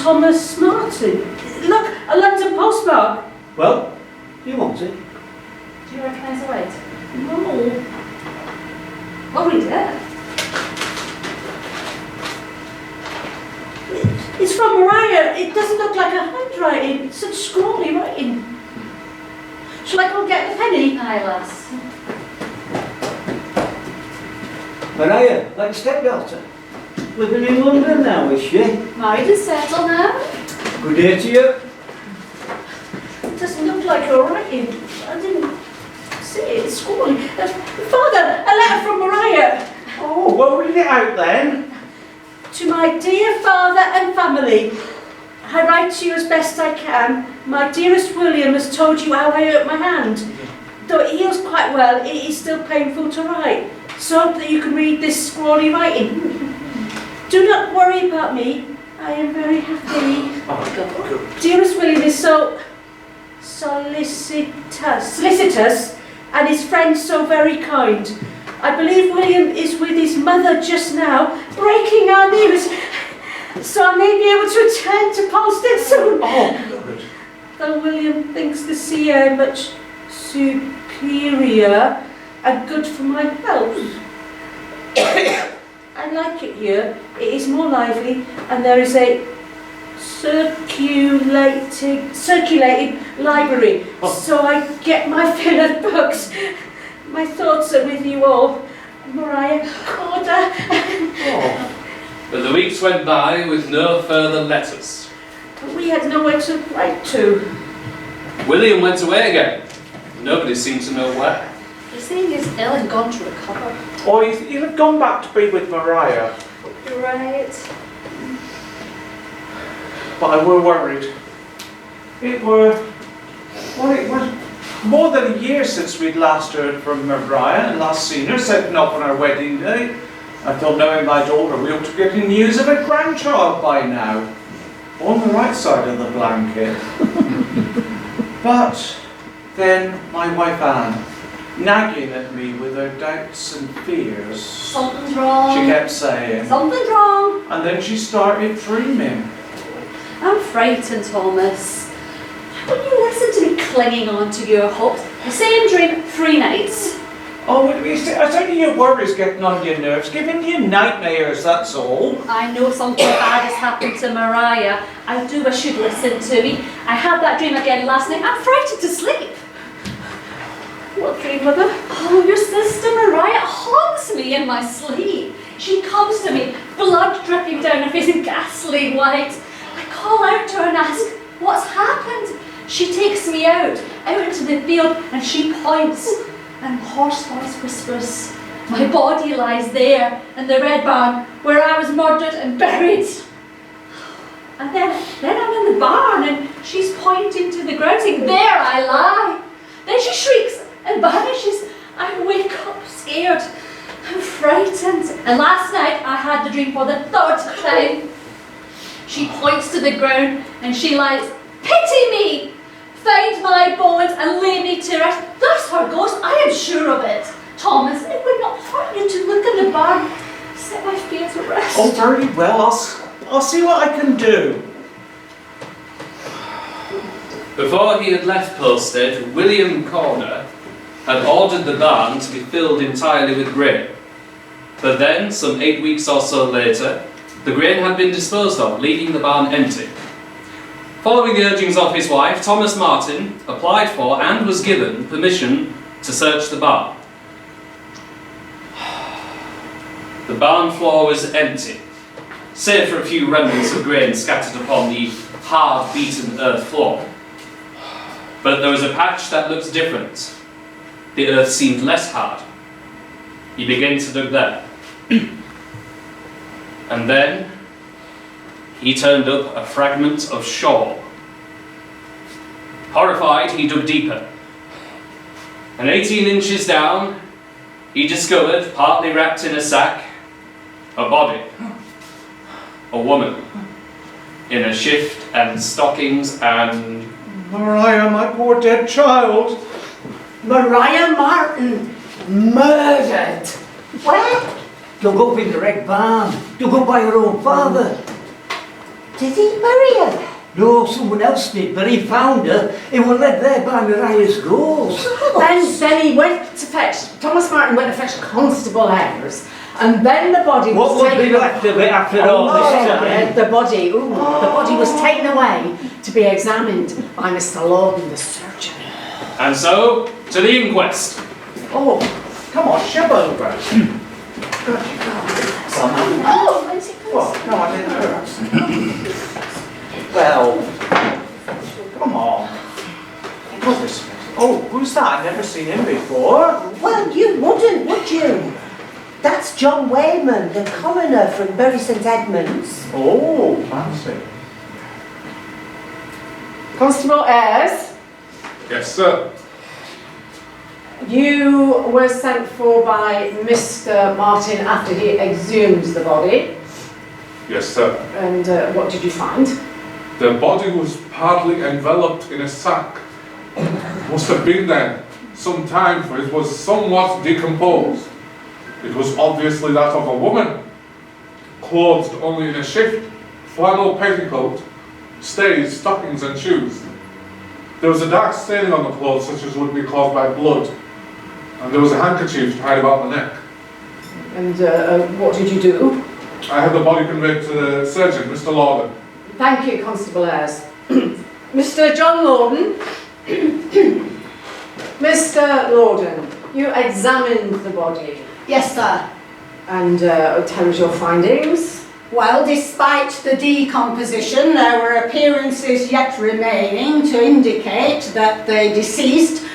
Thomas Marten. Look, a London postmark. Well, do you want it? Do you recognise the writing? No. Well, read it. It's from Maria. It doesn't look like a handwriting. It's such scrawly writing. Shall I go get the penny? Aye, lass. Maria, like stepdaughter. Living in London now, is she? Married and settled now. Good day to you. It doesn't look like her writing. I didn't see it. It's scrawly. Father, a letter from Maria. Oh, well, read it out then. To my dear father and family, I write to you as best I can. My dearest William has told you how I hurt my hand. Though it heals quite well, it is still painful to write. So I hope that you can read this scrawly writing. Do not worry about me. I am very happy. Oh, Dearest William is so solicitous, and his friends so very kind. I believe William is with his mother just now, breaking our news, so I may be able to return to post it soon. Oh, good. Though William thinks the sea air much superior and good for my health. I like it here. It is more lively, and there is a circulating library, so I get my fill of books. My thoughts are with you all. Maria Corder. but the weeks went by with no further letters. We had nowhere to write to. William went away again. Nobody seemed to know where. He's saying he's ill and gone to recover. Or he'll have gone back to be with Maria. You're right. but I were worried. It was more than a year since we'd last heard from Mariah and last seen her setting up on our wedding day. I thought, knowing my daughter, we ought to get news of a grandchild by now. On the right side of the blanket. But then my wife Anne, nagging at me with her doubts and fears. Something's wrong. She kept saying. Something's wrong. And then she started dreaming. I'm frightened, Thomas. Wouldn't you listen to me clinging on to your hopes? The same dream 3 nights. Oh, it's only your worries getting on your nerves, giving you nightmares, that's all. I know something bad has happened to Mariah. I do wish you'd listen to me. I had that dream again last night. I'm frightened to sleep. What dream, Mother? Oh, your sister Mariah haunts me in my sleep. She comes to me, blood dripping down her face and ghastly white. I call out to her and ask, what's happened? She takes me out into the field, and she points, and hoarse voice whispers, my body lies there in the red barn where I was murdered and buried. And then I'm in the barn, and she's pointing to the ground, saying, there I lie. Then she shrieks and vanishes. I wake up scared. I'm frightened. And last night I had the dream for the 3rd time. She points to the ground and she lies, pity me! Find my bones and lay me to rest. That's her ghost, I am sure of it. Thomas, it would not hurt you to look in the barn. Set my fear to rest. Oh, very well, I'll see what I can do. Before he had left Polstead, William Corner had ordered the barn to be filled entirely with grain. But then, some 8 weeks or so later, the grain had been disposed of, leaving the barn empty. Following the urgings of his wife, Thomas Marten applied for and was given permission to search the barn. The barn floor was empty, save for a few remnants of grain scattered upon the hard, beaten earth floor. But there was a patch that looked different. The earth seemed less hard. He began to dig there. And then he turned up a fragment of shawl. Horrified, he dug deeper. And 18 inches down, he discovered, partly wrapped in a sack, a body. A woman. In a shift and stockings and... Mariah, my poor dead child. Mariah Marten, murdered. Where? Dug up in the wrecked barn. Dug up by her own father. Did he bury her? No, someone else did, but he found her. He was led there by Mariah's ghost. Then he went to fetch, Thomas Marten went to fetch Constable Ayres, and then the body was What would taken... be left of it after all this time? The body was taken away to be examined by Mr. Lorden, the surgeon. And so, to the inquest. Oh, come on, shove over. What? No, I didn't hurt. Well, come on. Oh, who's that? I've never seen him before. Well, you wouldn't, would you? That's John Wayman, the coroner from Bury St Edmunds. Oh, fancy. Constable Ayres, Yes, sir. you were sent for by Mr. Marten after he exhumed the body, Yes, sir. and what did you find? The body was partly enveloped in a sack. Must have been there some time, for it was somewhat decomposed. It was obviously that of a woman, clothed only in a shift, flannel petticoat, stays, stockings and shoes. There was a dark staining on the clothes such as would be caused by blood, and there was a handkerchief tied about the neck. And what did you do? I had the body conveyed to the surgeon, Mr. Lorden. Thank you, Constable Ayres. Mr. John Lorden. Mr. Lorden, you examined the body. Yes, sir. And tell us your findings. Well, despite the decomposition, there were appearances yet remaining to indicate that the deceased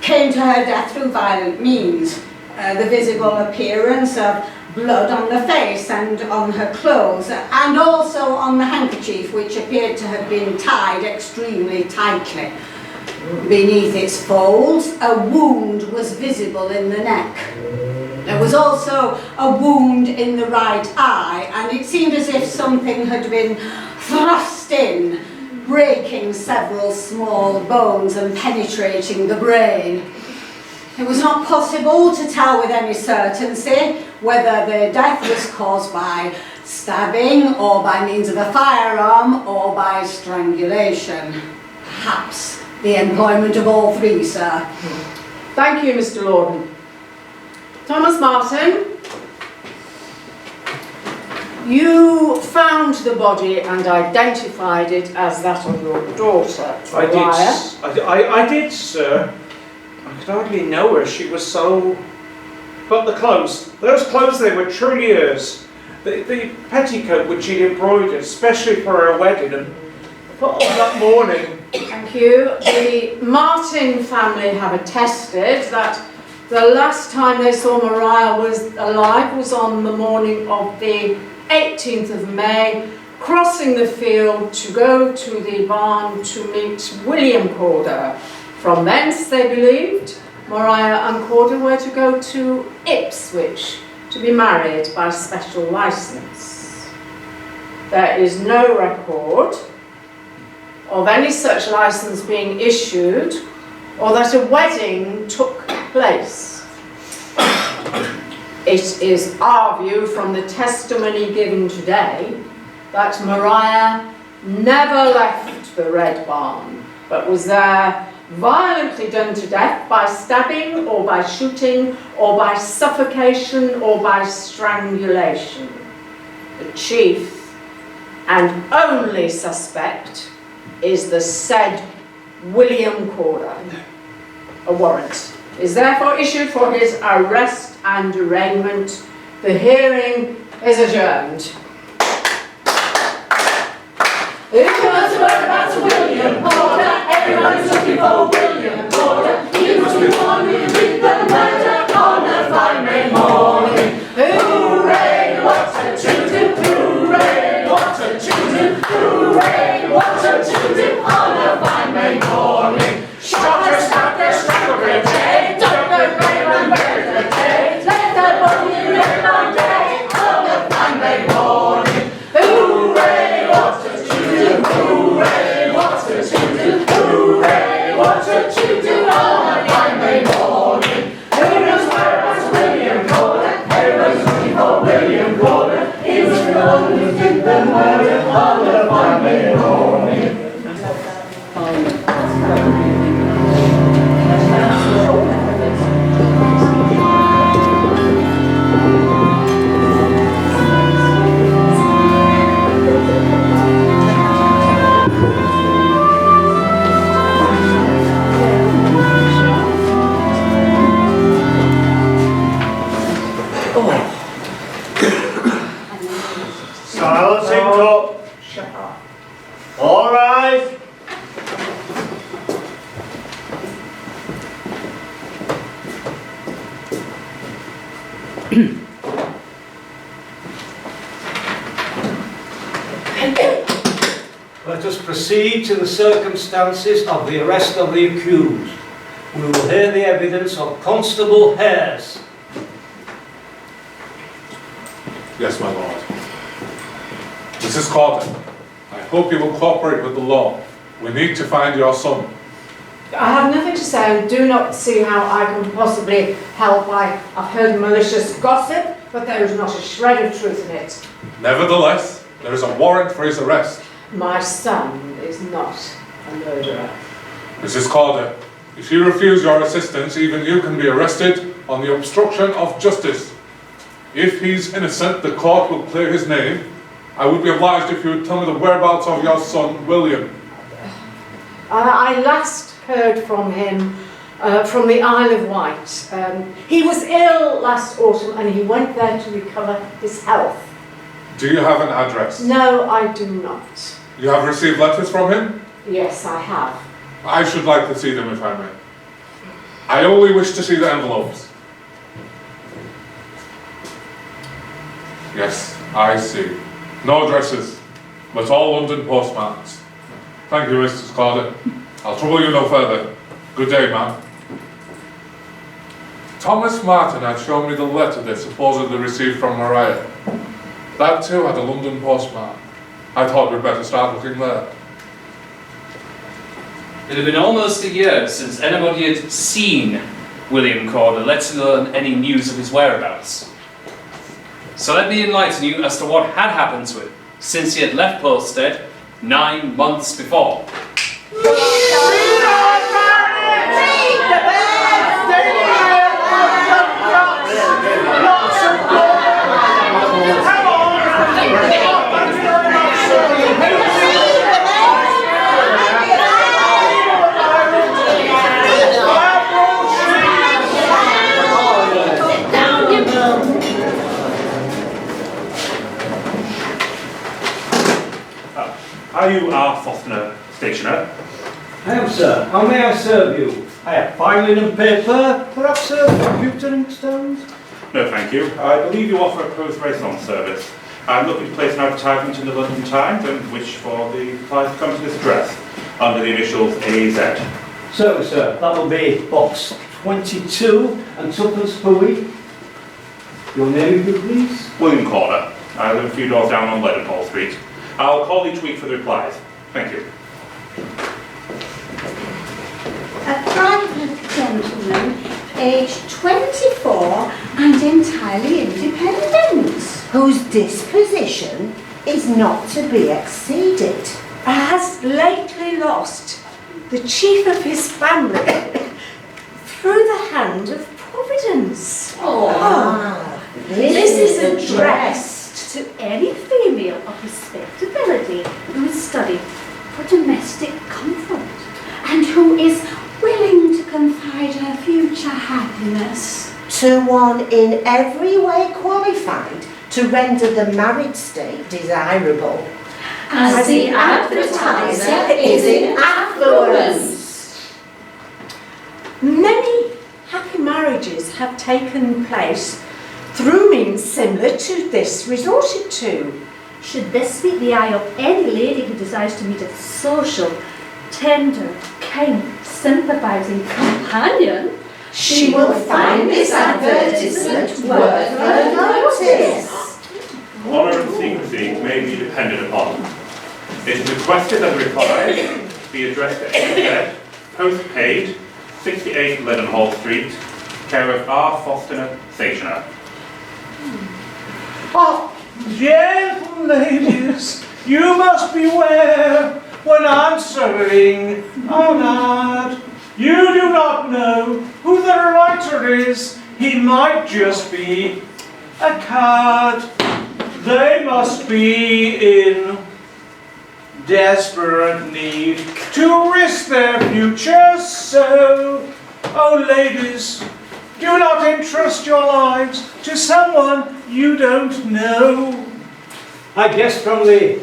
came to her death through violent means. The visible appearance of blood on the face and on her clothes, and also on the handkerchief, which appeared to have been tied extremely tightly. Beneath its folds, a wound was visible in the neck. There was also a wound in the right eye, and it seemed as if something had been thrust in, breaking several small bones and penetrating the brain. It was not possible to tell with any certainty whether the death was caused by stabbing or by means of a firearm or by strangulation. Perhaps the employment of all three, sir. Thank you, Mr. Lorden. Thomas Marten, you found the body and identified it as that of your daughter, I did, sir. I could hardly know her, she was so... But the clothes, those clothes, they were truly hers. The petticoat which she'd embroidered, especially for her wedding, and put on that morning. Thank you. The Marten family have attested that the last time they saw Mariah was alive was on the morning of the 18th of May, crossing the field to go to the barn to meet William Corder. From thence, they believed, Mariah and Corder were to go to Ipswich to be married by special licence. There is no record of any such licence being issued or that a wedding took place. It is our view from the testimony given today that Mariah never left the Red Barn, but was there violently done to death by stabbing or by shooting or by suffocation or by strangulation. The chief and only suspect is the said William Corder. A warrant is therefore issued for his arrest and arraignment. The hearing is adjourned. About William Corder, everyone's looking for William Corder. He must be one who did the murder on a fine May morning. Hooray, what a to-do! Hooray, what a to-do! Hooray, what a to-do on a fine May morning. Shocker, snacker, strangle great day, doctor, grave and buried the day. Let the body live on day on a fine May morning. Hooray, what a to-do! Hooray, what a to-do! Hooray, what a to-do on a fine May morning. Who knows whereabouts William Corder? Everyone's looking for William Corder. He was the one who did the murder on a fine May morning. Silencing talk. Shut up. All right. Let us proceed to the circumstances of the arrest of the accused. We will hear the evidence of Constable Hares. Yes, my lord. Mrs. Corder, I hope you will cooperate with the law. We need to find your son. I have nothing to say. I do not see how I can possibly help. I've heard malicious gossip, but there is not a shred of truth in it. Nevertheless, there is a warrant for his arrest. My son is not a murderer. Mrs. Corder, if you refuse your assistance, even you can be arrested on the obstruction of justice. If he's innocent, the court will clear his name. I would be obliged if you would tell me the whereabouts of your son, William. I last heard from him from the Isle of Wight. He was ill last autumn and he went there to recover his health. Do you have an address? No, I do not. You have received letters from him? Yes, I have. I should like to see them if I may. I only wish to see the envelopes. Yes, I see. No dresses, but all London postmarks. Thank you, Mrs. Carter. I'll trouble you no further. Good day, ma'am. Thomas Marten had shown me the letter they supposedly received from Maria. That too had a London postmark. I thought we'd better start looking there. It had been almost a year since anybody had seen William Corder, let alone any news of his whereabouts. So let me enlighten you as to what had happened to him since he had left Polstead 9 months before. Are you our Fostner stationer? I am, sir. How may I serve you? I have filing and paper, perhaps a computer inkstand? No, thank you. I believe you offer a post-raison service. I'm looking to place an advertisement in the London Times and wish for the client to come to this address under the initials AZ. Certainly, sir. That will be box 22 and twopence per week. Your name, if you please? William Corder. I live a few doors down on Leadenhall Street. I'll call each week for the replies. Thank you. A private gentleman, aged 24 and entirely independent, whose disposition is not to be exceeded. Has lately lost the chief of his family through the hand of Providence. This is addressed To any female of respectability who is studying for domestic comfort and who is willing to confide her future happiness. to one in every way qualified to render the married state desirable, As the advertiser is in affluence. Many happy marriages have taken place through means similar to this resorted to. Should this meet the eye of any lady who desires to meet a social, tender, kind, sympathising companion, she will find this advertisement worth her notice. Honour and secrecy may be depended upon. It is requested that the reply be addressed to AZ, post paid, 68 Leadenhall Street, care of R. Fostner, stationer. Oh, gentle ladies, you must beware when answering an ad. You do not know who the writer is. He might just be a cad. They must be in desperate need to risk their futures. So, oh ladies, do not entrust your lives to someone you don't know. I guess from the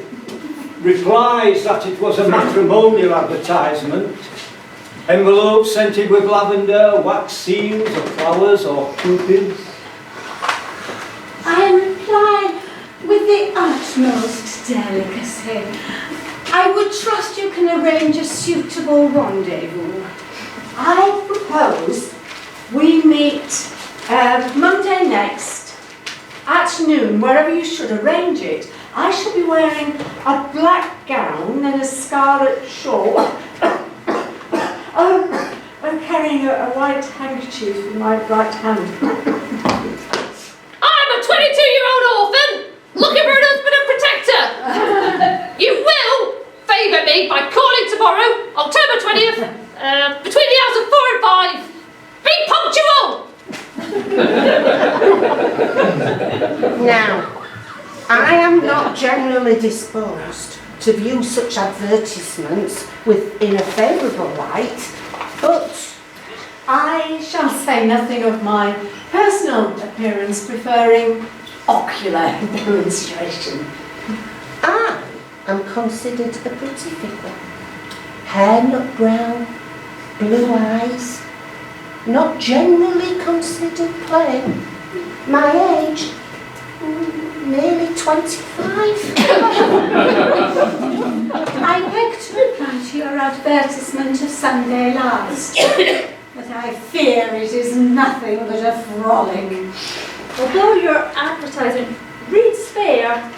replies that it was a matrimonial advertisement. Envelope scented with lavender, wax seals of flowers or cupids. I reply with the utmost delicacy. I would trust you can arrange a suitable rendezvous. I propose we meet Monday next at noon, wherever you should arrange it. I shall be wearing a black gown and a scarlet shawl. I'm carrying a white handkerchief in my right hand. I'm a 22-year-old orphan looking for an husband and protector. You will favour me by calling tomorrow, October 20th, between the hours of 4 and 5. Be punctual! Now, I am not generally disposed to view such advertisements in a favourable light, but I shall say nothing of my personal appearance, preferring ocular demonstration. I am considered a pretty figure. Hair not brown, blue eyes, not generally considered plain. My age, nearly 25. I beg to reply to your advertisement of Sunday last, but I fear it is nothing but a frolic. Although your advertisement reads fair,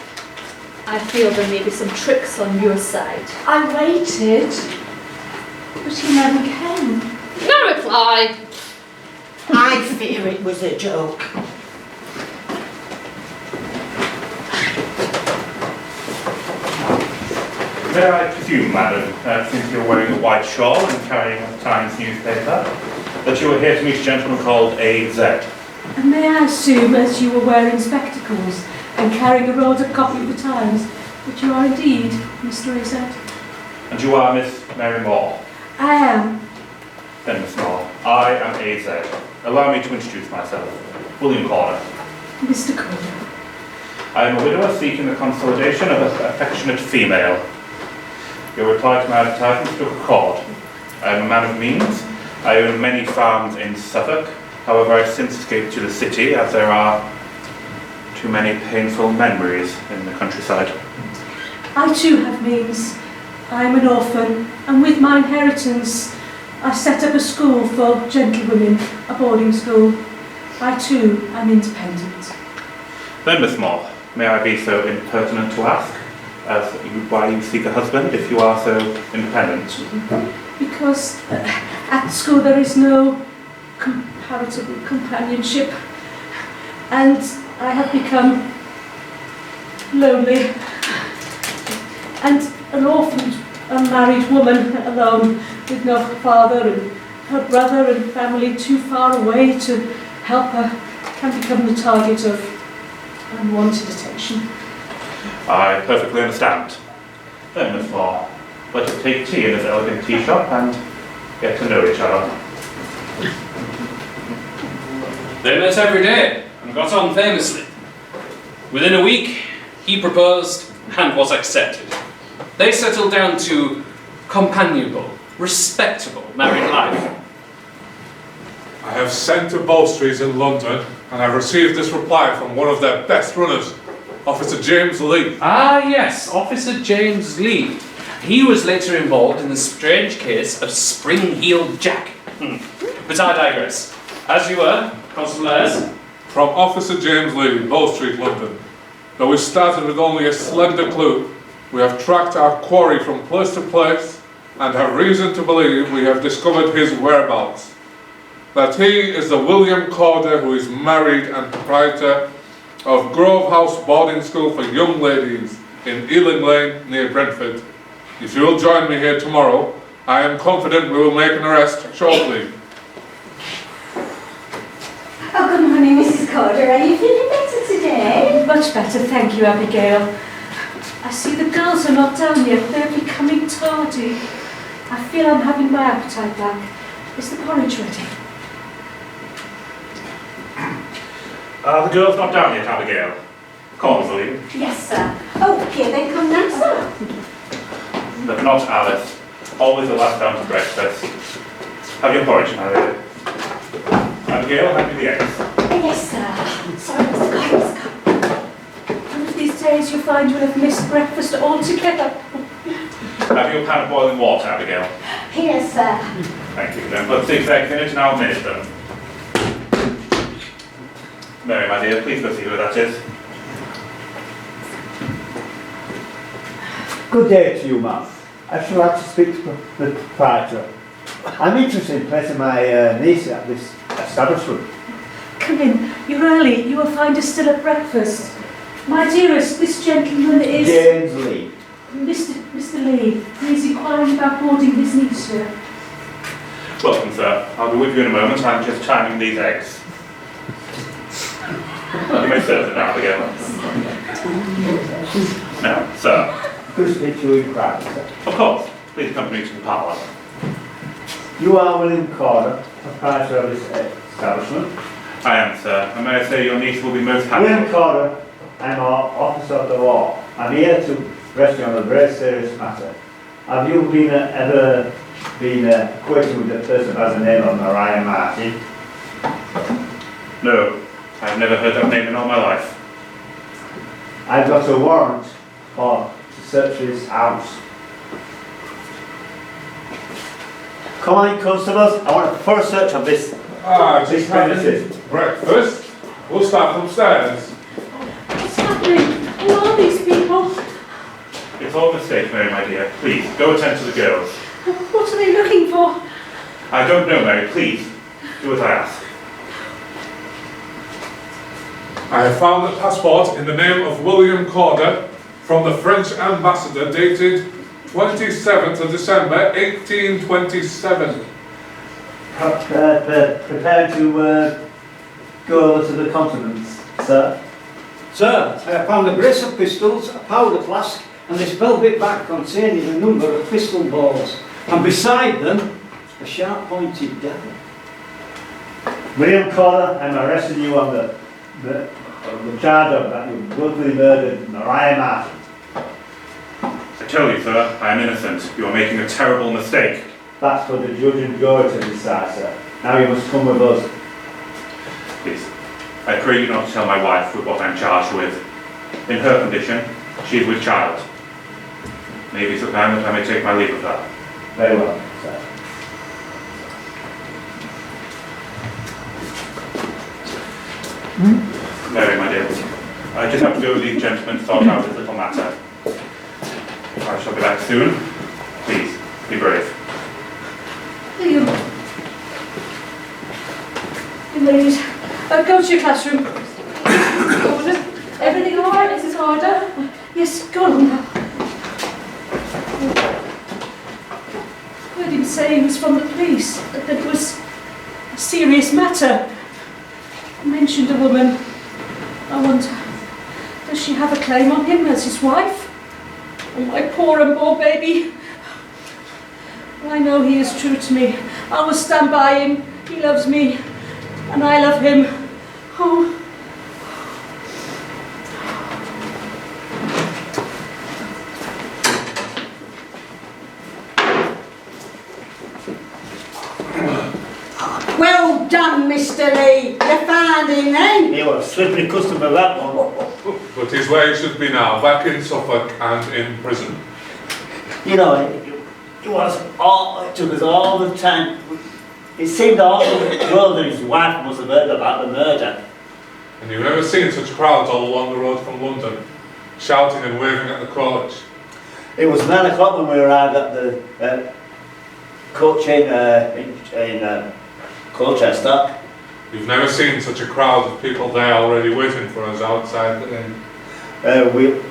I feel there may be some tricks on your side. I waited, but he never came. No reply. I fear it was a joke. May I presume, madam, since you're wearing a white shawl and carrying a Times newspaper, that you are here to meet a gentleman called A.Z.? And may I assume, as you were wearing spectacles and carrying a rolled up copy of the Times, that you are indeed Mr. A.Z.? And you are Miss Mary Moore? I am. Then, Miss Moore, I am A.Z. Allow me to introduce myself. William Corner. Mr. Corner. I am a widower seeking the consolidation of an affectionate female. Your reply to my advertisement struck a chord. I am a man of means. I own many farms in Suffolk. However, I've since escaped to the city as there are too many painful memories in the countryside. I too have means. I am an orphan, and with my inheritance, I set up a school for gentlewomen, a boarding school. I too am independent. Then, Miss Moore, may I be so impertinent to ask why you seek a husband if you are so independent? Because at school there is no comparative companionship, and I have become lonely and an orphaned, unmarried woman alone with no father, and her brother and family too far away to help her can become the target of unwanted attention. I perfectly understand. Then, Miss Moore, let us take tea in this elegant tea shop and get to know each other. They met every day and got on famously. Within a week, he proposed and was accepted. They settled down to companionable, respectable married life. I have sent to Bow Street in London, and I received this reply from one of their best runners, Officer James Lee. Ah yes, Officer James Lee. He was later involved in the strange case of Spring-Heeled Jack. But I digress. As you were, Constable Ayres? From Officer James Lee, Bow Street, London. Though we started with only a slender clue, we have tracked our quarry from place to place and have reason to believe we have discovered his whereabouts. That he is the William Corder who is married and proprietor of Grove House Boarding School for Young Ladies in Ealing Lane near Bradford. If you will join me here tomorrow, I am confident we will make an arrest shortly. Oh, good morning, Mrs. Corder. Are you feeling better today? Much better, thank you, Abigail. I see the girls are not down yet. They're becoming tardy. I feel I'm having my appetite back. Is the porridge ready? The girl's not down yet, Abigail. Call, William. Yes, sir. Oh, here they come now, sir. But not Alice. Always the last down to breakfast. Have your porridge, my lady. Abigail, hand me the eggs. Yes, sir. Sorry, Mr. Corder. One of these days you'll find you'll have missed breakfast altogether. Have your pan of boiling water, Abigail. Here, sir. Thank you. Then put 6 eggs in it and I'll finish them. Mary, my dear, please go see who that is. Good day to you, ma'am. I should like to speak to the proprietor. I'm interested in placing my niece at this establishment. Come in. You're early. You will find us still at breakfast. My dearest, this gentleman is... James Lee. Mr. Lee. He's inquiring about boarding his niece here. Welcome, sir. I'll be with you in a moment. I'm just timing these eggs. You may serve them now, Abigail. Now, sir. Could I speak to you in private, sir? Of course. Please accompany me to the parlour. You are William Corder, proprietor of this establishment. I am, sir. And may I say your niece will be most happy. William Corder, I'm an officer of the law. I'm here to arrest you on a very serious matter. Have you ever been acquainted with a person by the name of Mariah Marten? No. I've never heard that name in all my life. I've got a warrant to search his house. Come on, constables, I want a thorough search of this. Just having breakfast. We'll start upstairs. What's happening? Who are these people? It's all a mistake, Mary, my dear. Please, go attend to the girls. What are they looking for? I don't know, Mary. Please, do as I ask. I have found a passport in the name of William Corder from the French ambassador dated 27th of December 1827. Prepare to go over to the continents, sir. Sir, I have found a brace of pistols, a powder flask, and this velvet bag containing a number of pistol balls. And beside them, a sharp-pointed dagger. William Corder, I'm arresting you on the charge of that you brutally murdered Mariah Marten. I tell you, sir, I am innocent. You are making a terrible mistake. That's for the judge and jury to decide, sir. Now you must come with us. Please, I pray you not to tell my wife with what I'm charged with. In her condition, she is with child. Maybe so kind that I may take my leave of her. Very well, sir. Mary, my dear, I just have to go with these gentlemen to sort out this little matter. I shall be back soon. Please, be brave. You ladies, go to your classroom. Corder, everything all right, Mrs. Corder? Yes, go on now. Heard him say he was from the police, that it was a serious matter. Mentioned a woman. I wonder, does she have a claim on him as his wife? Oh, my poor unborn baby. I know he is true to me. I will stand by him. He loves me, and I love him. Oh. Well done, Mr. Lee. You found him then. He was a slippery customer, that one. But he's where he should be now, back in Suffolk and in prison. You know, it took us all the time. It seemed all the world and his wife must have heard about the murder. And you've never seen such crowds all along the road from London, shouting and waving at the coach. It was 9 o'clock when we arrived at the coach in Colchester. You've never seen such a crowd of people there already waiting for us outside the inn.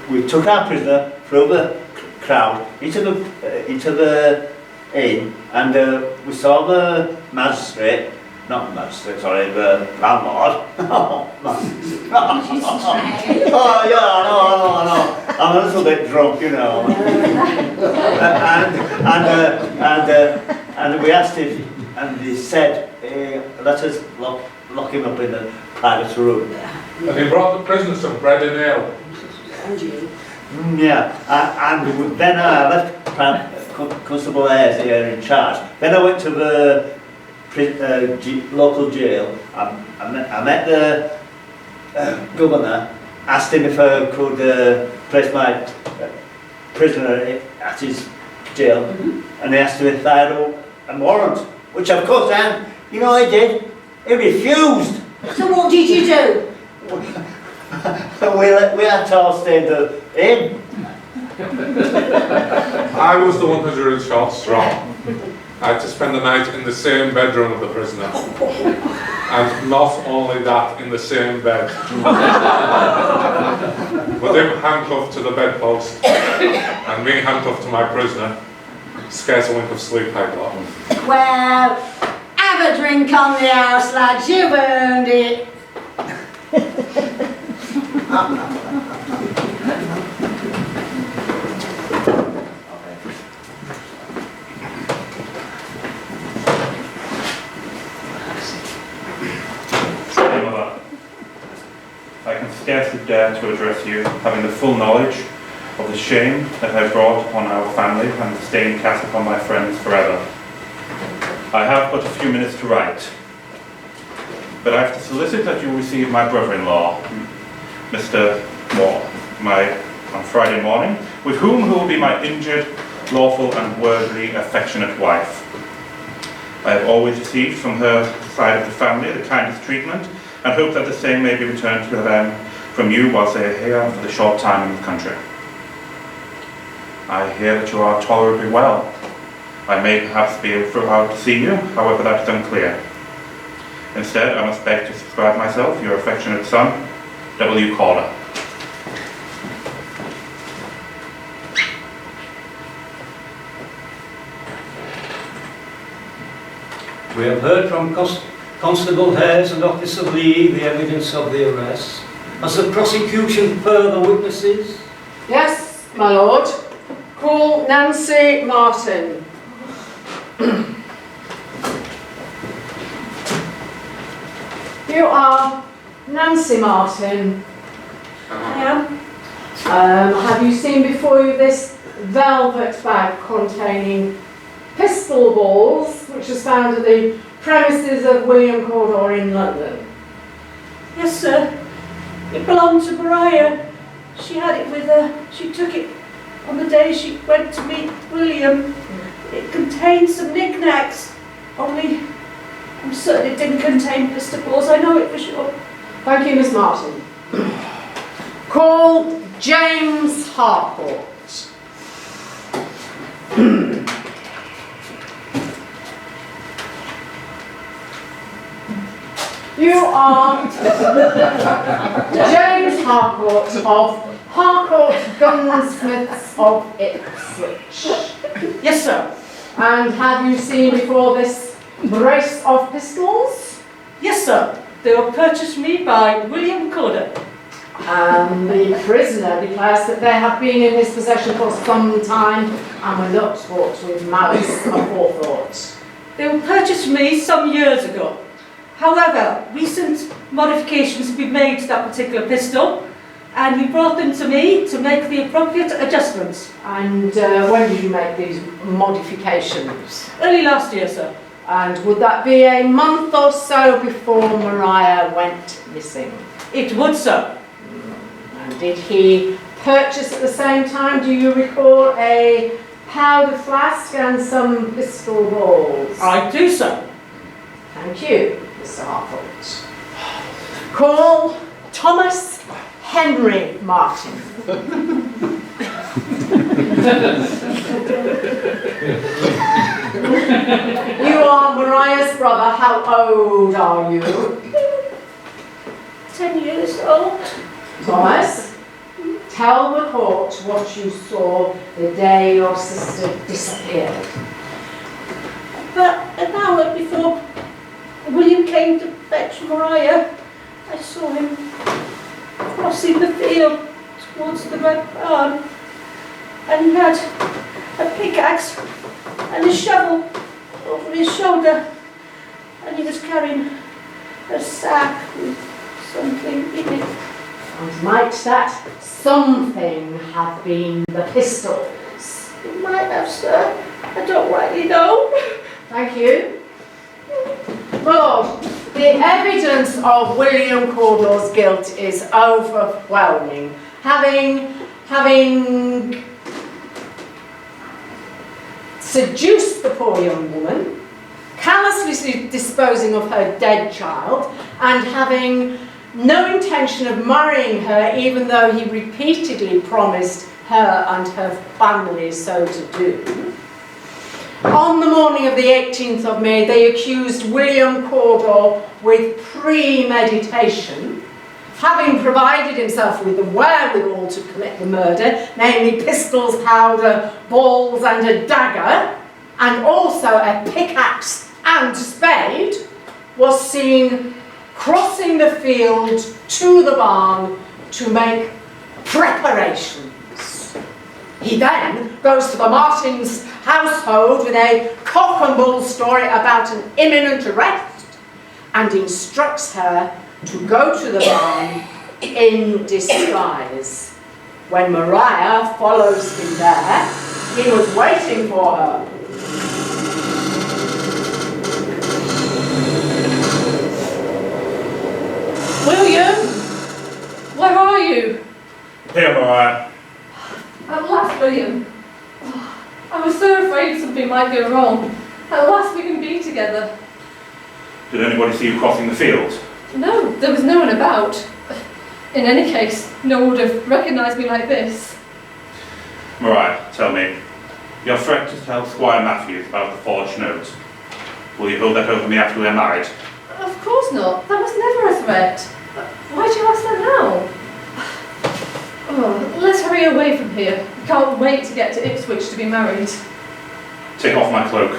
We took our prisoner through the crowd into the inn, and we saw the magistrate, not the magistrate, sorry, the landlord. Oh yeah, I know. I'm a little bit drunk, you know. And we asked him, and he said, let us lock him up in a private room. And he brought the prisoner some bread and ale. Yeah, and then I left Constable Ayres here in charge. Then I went to the local jail. I met the governor, asked him if I could place my prisoner at his jail, and he asked me if I had a warrant, which of course you know I did. He refused. So what did you do? we had to all stay in the inn. I was the one who drew the short straw. I had to spend the night in the same bedroom of the prisoner. And not only that, in the same bed. With him handcuffed to the bedpost, and me handcuffed to my prisoner. Scarce a wink of sleep I got. Well, have a drink on the house, lads. You've earned it. Mother, I can scarcely dare to address you, having the full knowledge of the shame that I brought upon our family and the stain cast upon my friends forever. I have but a few minutes to write, but I have to solicit that you receive my brother-in-law, Mr. Moore. on Friday morning, with who will be my injured, lawful and worldly affectionate wife. I have always received from her side of the family the kindest treatment, and hope that the same may be returned to them from you whilst they are here for the short time in the country. I hear that you are tolerably well. I may perhaps be allowed to see you, however that is unclear. Instead, I must beg to subscribe myself, your affectionate son, W. Calder. We have heard from Constable Hayes and Officer Lee the evidence of the arrest. Has the prosecution further witnesses? Yes, my lord. Call Nancy Marten. You are Nancy Marten. I am. Have you seen before you this velvet bag containing pistol balls, which was found at the premises of William Cawdor in London? Yes, sir. It belonged to Mariah. She had it with her. She took it on the day she went to meet William. It contained some knickknacks, only I'm certain it didn't contain pistol balls. I know it for sure. Thank you, Miss Marten. Call James Harcourt. You are James Harcourt of Harcourt Gunsmiths of Ipswich. Yes, sir. And have you seen before this brace of pistols? Yes, sir. They were purchased me by William Cawdor. And the prisoner declares that they have been in his possession for some time and were not bought with malice aforethought. They were purchased for me some years ago. However, recent modifications have been made to that particular pistol, and he brought them to me to make the appropriate adjustments. And when did you make these modifications? Early last year, sir. And would that be a month or so before Mariah went missing? It would, sir. And did he purchase at the same time, do you recall, a powder flask and some pistol balls? I do, sir. Thank you, Mr. Harcourt. Call Thomas Henry Marten. You are Mariah's brother. How old are you? 10 years old. Thomas, tell the court what you saw the day your sister disappeared. About an hour before William came to fetch Mariah, I saw him crossing the field towards the red barn, and he had a pickaxe and a shovel over his shoulder, and he was carrying a sack with something in it. And might that something have been the pistols? It might have, sir. I don't rightly know. Thank you. My lord, the evidence of William Cawdor's guilt is overwhelming. Having seduced the poor young woman, callously disposing of her dead child, and having no intention of marrying her, even though he repeatedly promised her and her family so to do. On the morning of the 18th of May, they accused William Cawdor with premeditation, having provided himself with the wherewithal to commit the murder, namely pistols, powder, balls and a dagger, and also a pickaxe and spade, was seen crossing the field to the barn to make preparations. He then goes to the Martens' household with a cock and bull story about an imminent arrest and instructs her to go to the barn in disguise. When Mariah follows him there, he was waiting for her. William, where are you? Here, Mariah. At last, William. I was so afraid something might go wrong. At last we can be together. Did anybody see you crossing the field? No, there was no one about. In any case, no one would have recognised me like this. Mariah, tell me. Your threat to tell Squire Matthews about the forged note. Will you hold that over me after we're married? Of course not. That was never a threat. Why do you ask that now? Oh, let's hurry away from here. I can't wait to get to Ipswich to be married. Take off my cloak.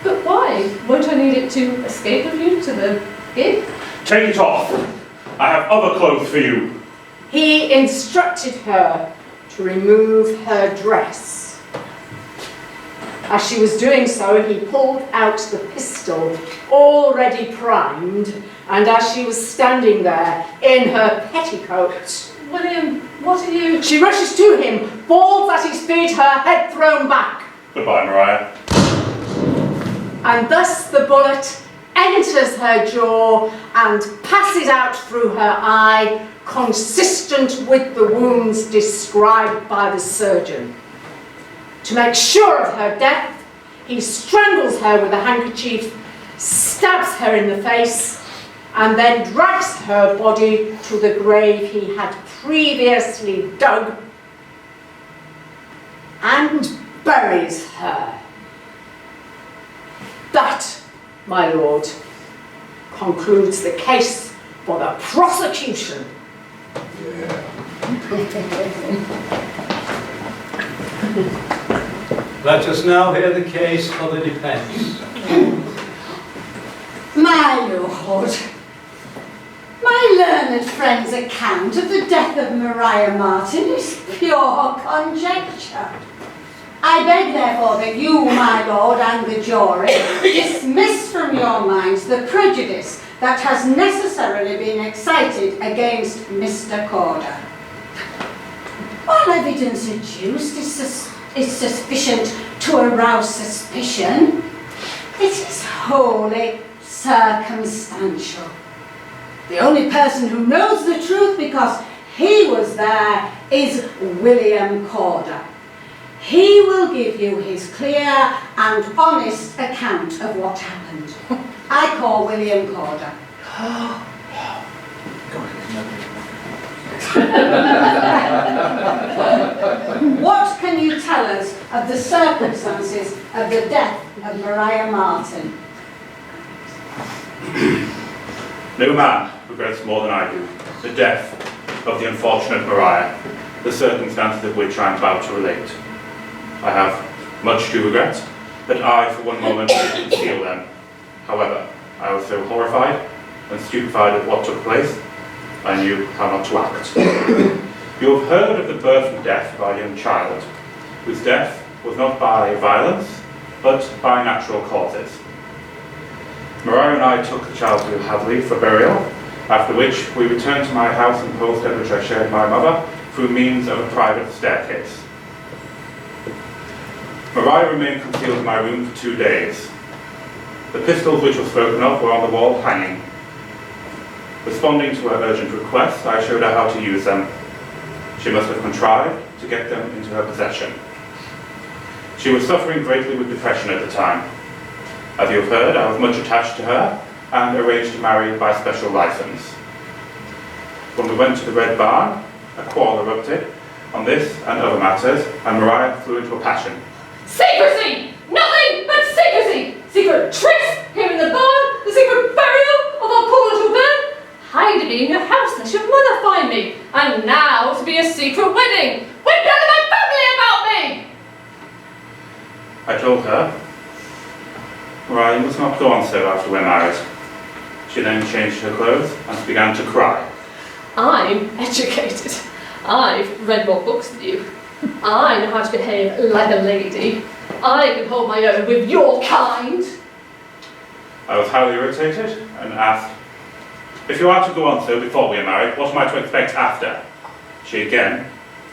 But why? Won't I need it to escape with you to the gig? Take it off. I have other clothes for you. He instructed her to remove her dress. As she was doing so, he pulled out the pistol, already primed, and as she was standing there in her petticoat, William, what are you? she rushes to him, falls at his feet, her head thrown back. Goodbye, Mariah. And thus the bullet enters her jaw and passes out through her eye, consistent with the wounds described by the surgeon. To make sure of her death, he strangles her with a handkerchief, stabs her in the face, and then drags her body to the grave he had previously dug and buries her. That, my lord, concludes the case for the prosecution. Let us now hear the case for the defence. My lord, my learned friend's account of the death of Maria Marten is pure conjecture. I beg, therefore, that you, my lord, and the jury dismiss from your minds the prejudice that has necessarily been excited against Mr. Corder. While evidence adduced is sufficient to arouse suspicion, it is wholly circumstantial. The only person who knows the truth because he was there is William Corder. He will give you his clear and honest account of what happened. I call William Corder. What can you tell us of the circumstances of the death of Maria Marten? No man regrets more than I do the death of the unfortunate Maria, the circumstances of which I am about to relate. I have much to regret, but I for one moment did conceal them. However, I was so horrified and stupefied at what took place, I knew how not to act. You have heard of the birth and death of our young child, whose death was not by violence, but by natural causes. Maria and I took the child to Hadley for burial, after which we returned to my house in Polstead, which I shared with my mother, through means of a private staircase. Maria remained concealed in my room for 2 days. The pistols which were spoken of were on the wall hanging. Responding to her urgent request, I showed her how to use them. She must have contrived to get them into her possession. She was suffering greatly with depression at the time. As you have heard, I was much attached to her and arranged to marry by special license. When we went to the Red Barn, a quarrel erupted on this and other matters, and Maria flew into a passion. Secrecy! Nothing but secrecy! Secret tricks here in the barn, the secret burial of our poor little man, hiding me in your house lest your mother find me, and now to be a secret wedding, with none of my family about me! I told her, Maria, you must not go on so after we're married. She then changed her clothes and began to cry. I'm educated. I've read more books than you. I know how to behave like a lady. I can hold my own with your kind. I was highly irritated and asked, if you are to go on so before we are married, what am I to expect after? She again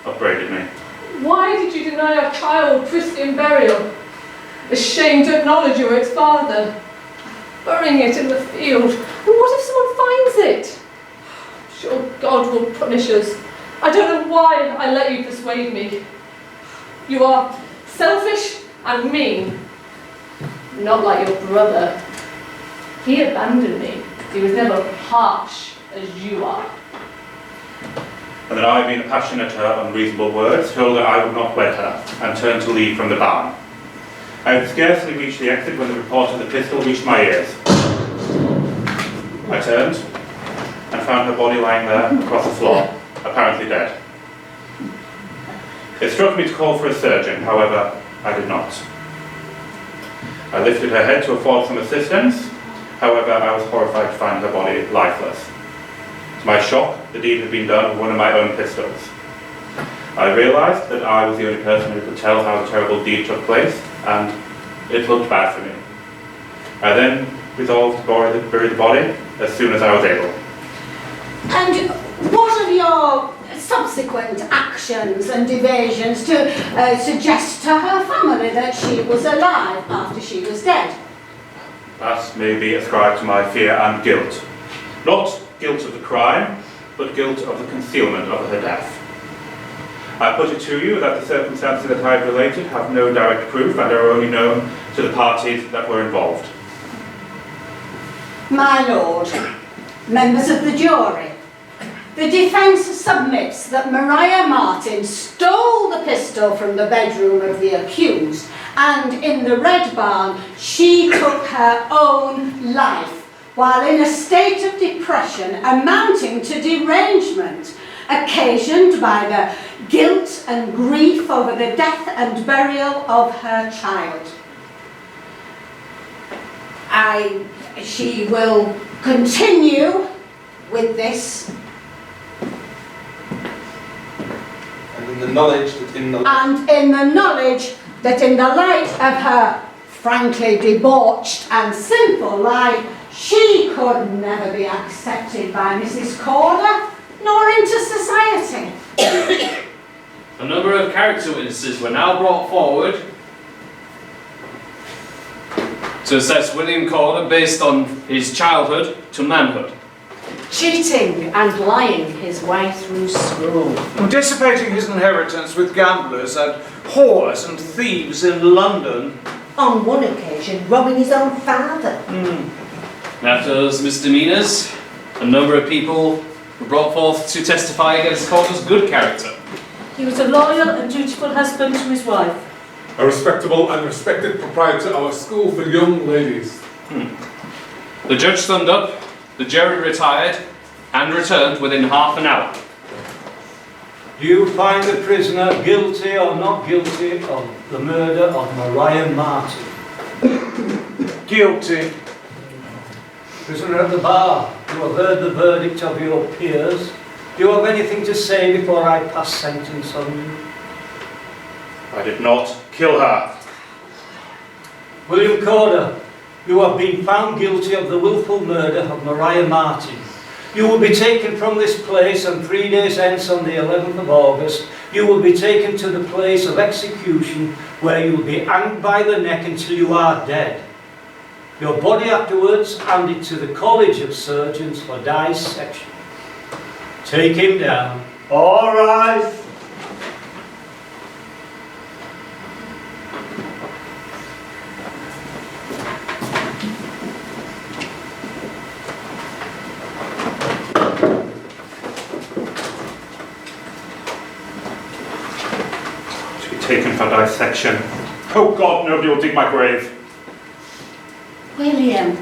upbraided me. Why did you deny our child Christian burial? Ashamed to acknowledge you were its father. Burying it in the field. And what if someone finds it? Sure, God will punish us. I don't know why I let you persuade me. You are selfish and mean. Not like your brother. He abandoned me. He was never harsh as you are. And then I, being passionate at her unreasonable words, told her I would not wed her, and turned to leave from the barn. I had scarcely reached the exit when the report of the pistol reached my ears. I turned, and found her body lying there, across the floor, apparently dead. It struck me to call for a surgeon, however, I did not. I lifted her head to afford some assistance, however, I was horrified to find her body lifeless. To my shock, the deed had been done with one of my own pistols. I realised that I was the only person who could tell how the terrible deed took place, and it looked bad for me. I then resolved to bury the body as soon as I was able. And what are your subsequent actions and evasions to suggest to her family that she was alive after she was dead? That may be ascribed to my fear and guilt. Not guilt of the crime, but guilt of the concealment of her death. I put it to you that the circumstances that I have related have no direct proof and are only known to the parties that were involved. My lord, members of the jury, the defence submits that Maria Marten stole the pistol from the bedroom of the accused, and in the Red Barn she took her own life while in a state of depression amounting to derangement, occasioned by the guilt and grief over the death and burial of her child. She will continue with this. And in the knowledge that in the light of her frankly debauched and simple life, she could never be accepted by Mrs. Corder, nor into society. A number of character witnesses were now brought forward to assess William Corder based on his childhood to manhood. Cheating and lying his way through school. Dissipating his inheritance with gamblers and whores and thieves in London. On one occasion, robbing his own father. After those misdemeanours, a number of people were brought forth to testify against Corder's good character. He was a loyal and dutiful husband to his wife. A respectable and respected proprietor of a school for young ladies. The judge summed up, the jury retired, and returned within half an hour. Do you find the prisoner guilty or not guilty of the murder of Maria Marten? Guilty. Prisoner at the bar, you have heard the verdict of your peers. Do you have anything to say before I pass sentence on you? I did not kill her. William Corder, you have been found guilty of the willful murder of Maria Marten. You will be taken from this place, and 3 days hence, on the 11th of August, you will be taken to the place of execution, where you will be hanged by the neck until you are dead. Your body afterwards handed to the College of Surgeons for dissection. Take him down. All right. To be taken for dissection. Oh God, nobody will dig my grave. William,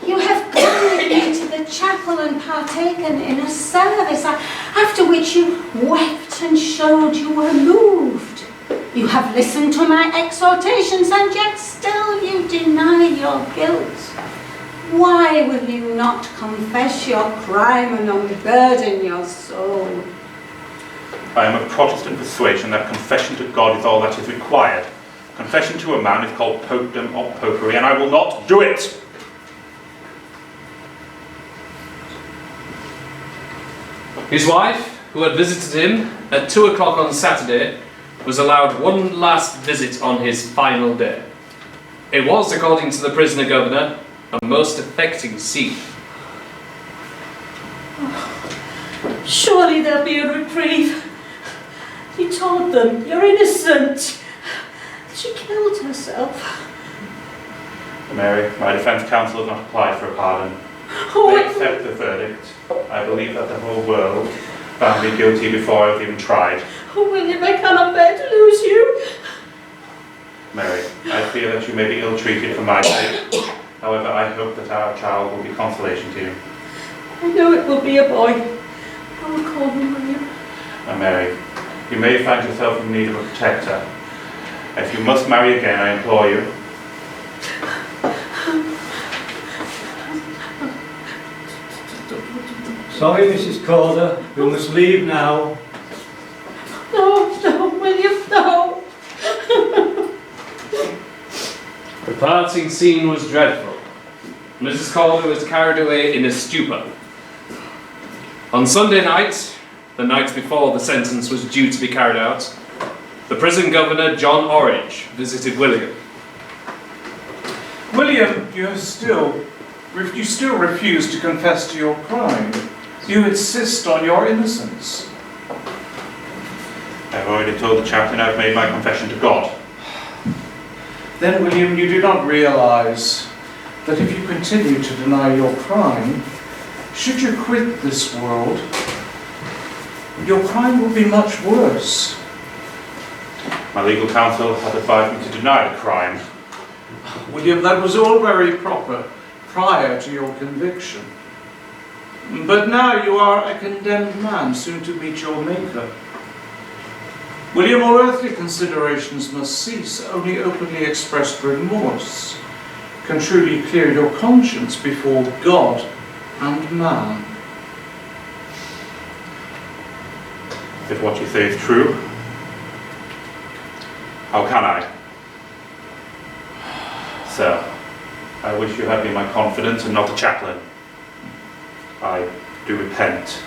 you have gone with me to the chapel and partaken in a service, after which you wept and showed you were moved. You have listened to my exhortations, and yet still you deny your guilt. Why will you not confess your crime and unburden your soul? I am of Protestant persuasion that confession to God is all that is required. Confession to a man is called popedom or popery, and I will not do it. His wife, who had visited him at 2 o'clock on Saturday, was allowed one last visit on his final day. It was, according to the prisoner governor, a most affecting scene. Surely Surely there'll be a reprieve. You told them you're innocent. She killed herself. Mary, my defence counsel has not applied for a pardon. Oh, They accept the verdict. I believe that the whole world found me guilty before I've even tried. Oh, William, I cannot bear to lose you. Mary, I fear that you may be ill-treated for my sake. However, I hope that our child will be consolation to you. I know it will be a boy. I will call him William. Now, Mary, you may find yourself in need of a protector. If you must marry again, I implore you. Sorry, Mrs. Corder, we must leave now. No, William, no. The parting scene was dreadful. Mrs. Calder was carried away in a stupor. On Sunday night, the night before the sentence was due to be carried out, the prison governor, John Orange, visited William. William, you still refuse to confess to your crime. You insist on your innocence. I've already told the chaplain I've made my confession to God. Then, William, you do not realise that if you continue to deny your crime, should you quit this world, your crime will be much worse. My legal counsel had advised me to deny the crime. William, that was all very proper prior to your conviction. But now you are a condemned man, soon to meet your Maker. William, all earthly considerations must cease. Only openly expressed remorse can truly clear your conscience before God and man. If what you say is true, how can I? Sir, I wish you had been my confidant and not a chaplain. I do repent.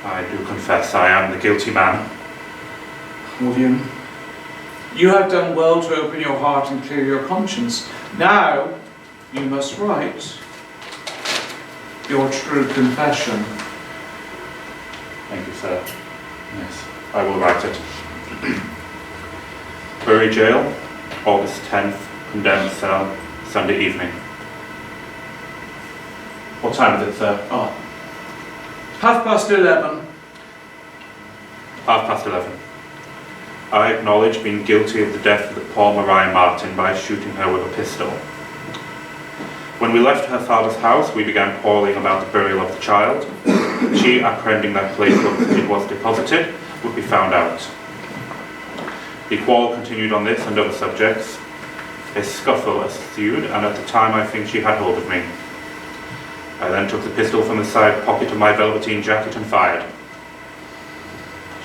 I do confess I am the guilty man. William, you have done well to open your heart and clear your conscience. Now you must write your true confession. Thank you, sir. Yes, I will write it. Bury Jail, August 10th, condemned cell, Sunday evening. What time is it, sir? 11:30. 11:30. I acknowledge being guilty of the death of the poor Maria Marten by shooting her with a pistol. When we left her father's house, we began quarrelling about the burial of the child. She, apprehending that place where it was deposited, would be found out. The quarrel continued on this and other subjects. A scuffle ensued, and at the time I think she had hold of me. I then took the pistol from the side pocket of my velveteen jacket and fired.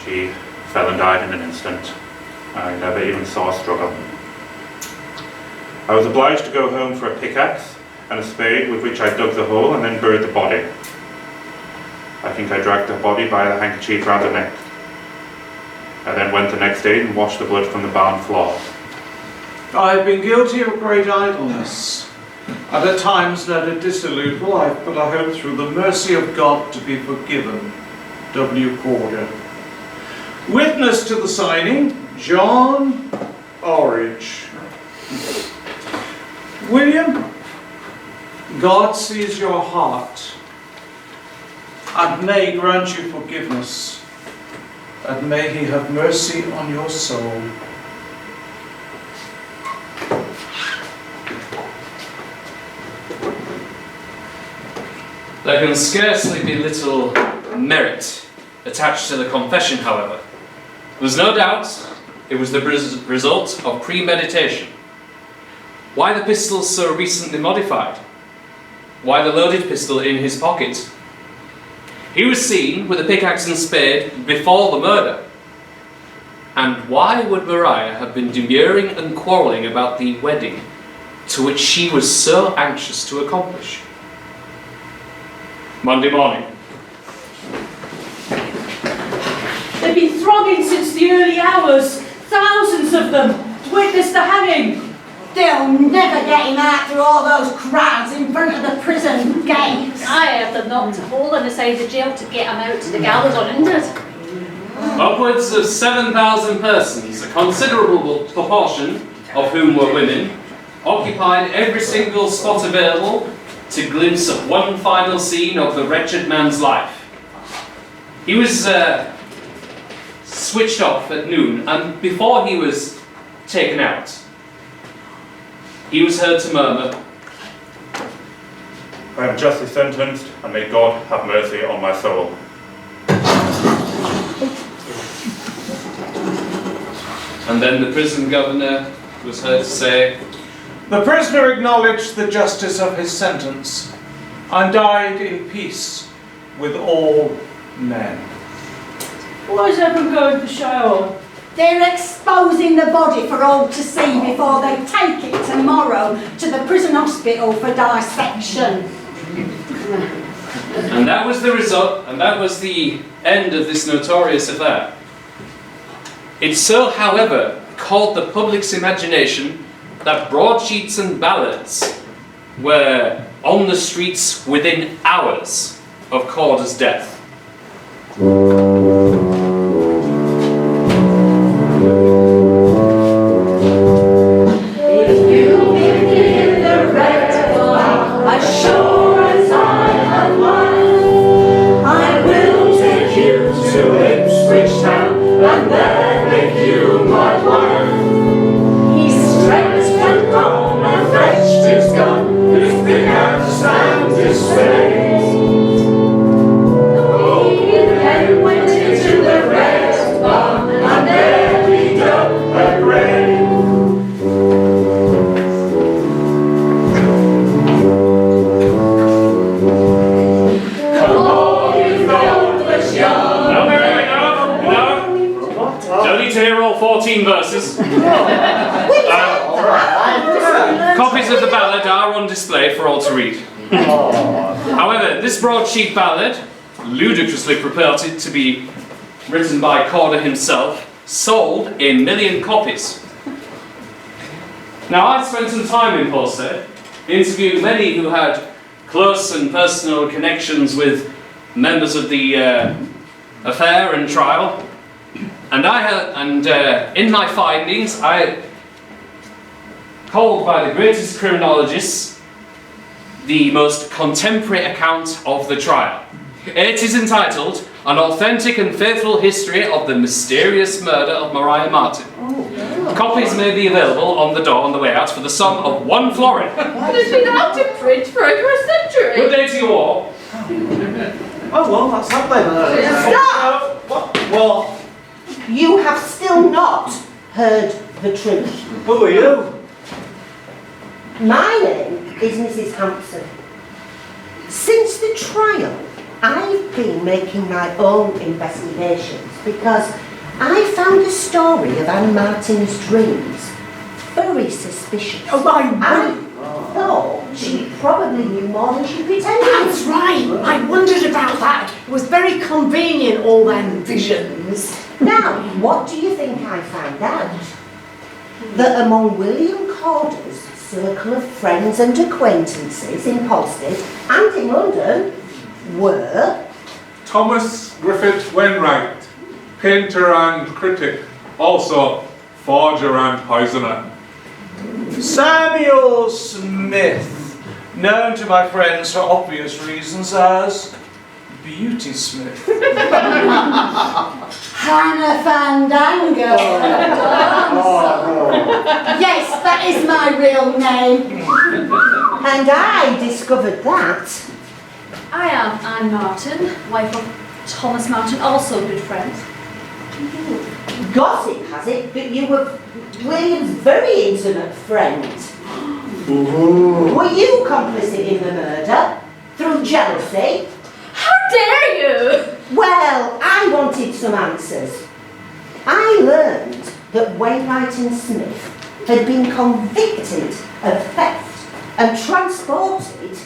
She fell and died in an instant. I never even saw a struggle. I was obliged to go home for a pickaxe and a spade with which I dug the hole and then buried the body. I think I dragged the body by the handkerchief round the neck. I then went the next day and washed the blood from the barn floor. I have been guilty of great idleness, and at times led a dissolute life, but I hope through the mercy of God to be forgiven. W. Corder. Witness to the signing, John Orange. William, God sees your heart and may grant you forgiveness, and may He have mercy on your soul. There can scarcely be little merit attached to the confession, however. There's no doubt it was the result of premeditation. Why the pistol so recently modified? Why the loaded pistol in his pocket? He was seen with a pickaxe and spade before the murder. And why would Maria have been demurring and quarrelling about the wedding to which she was so anxious to accomplish? Monday morning. They've been thronging since the early hours, thousands of them, to witness the hanging. They'll never get him out through all those crowds in front of the prison gates. I have them knocked a hole in the side of the jail to get him out to the gallows unhindered. Upwards of 7,000 persons, a considerable proportion of whom were women, occupied every single spot available to glimpse at one final scene of the wretched man's life. He was switched off at noon, and before he was taken out, he was heard to murmur, I am justly sentenced, and may God have mercy on my soul. and then the prison governor was heard to say, The prisoner acknowledged the justice of his sentence and died in peace with all men. Why is everyone going to shower? They're exposing the body for all to see before they take it tomorrow to the prison hospital for dissection. and that was the result, and that was the end of this notorious affair. It so, however, caught the public's imagination that broadsheets and ballads were on the streets within hours of Corder's death. Copies of the ballad are on display for all to read. However, this broadsheet ballad, ludicrously purported to be written by Corder himself, sold a million copies. Now, I spent some time in Polstead, interviewed many who had close and personal connections with members of the affair and trial, and in my findings, I called by the greatest criminologists the most contemporary account of the trial. It is entitled An Authentic and Faithful History of the Mysterious Murder of Maria Marten. Copies may be available on the door on the way out for the sum of 1 florin. It's been out of print for over a century. Good day to you all. Oh, well, that's happening. Stop! What? You have still not heard the truth. Who are you? My name is Mrs. Hampson. Since the trial, I've been making my own investigations because I found the story of Anne Martin's dreams very suspicious. Oh, my I thought she probably knew more than she pretended. That's right. I wondered about that. It was very convenient, all them visions. Now, what do you think I found out? That among William Corder's circle of friends and acquaintances in Polstead and in London were Thomas Griffith Wainwright, painter and critic, also forger and poisoner. Samuel Smith, known to my friends for obvious reasons as Beauty Smith. Hannah Fandango. Yes, that is my real name. and I discovered that. I am Anne Marten, wife of Thomas Marten, also good friends. Gossip has it that you were William's very intimate friend. Were you complicit in the murder? Through jealousy? How dare you! Well, I wanted some answers. I learned that Wainwright and Smith had been convicted of theft and transported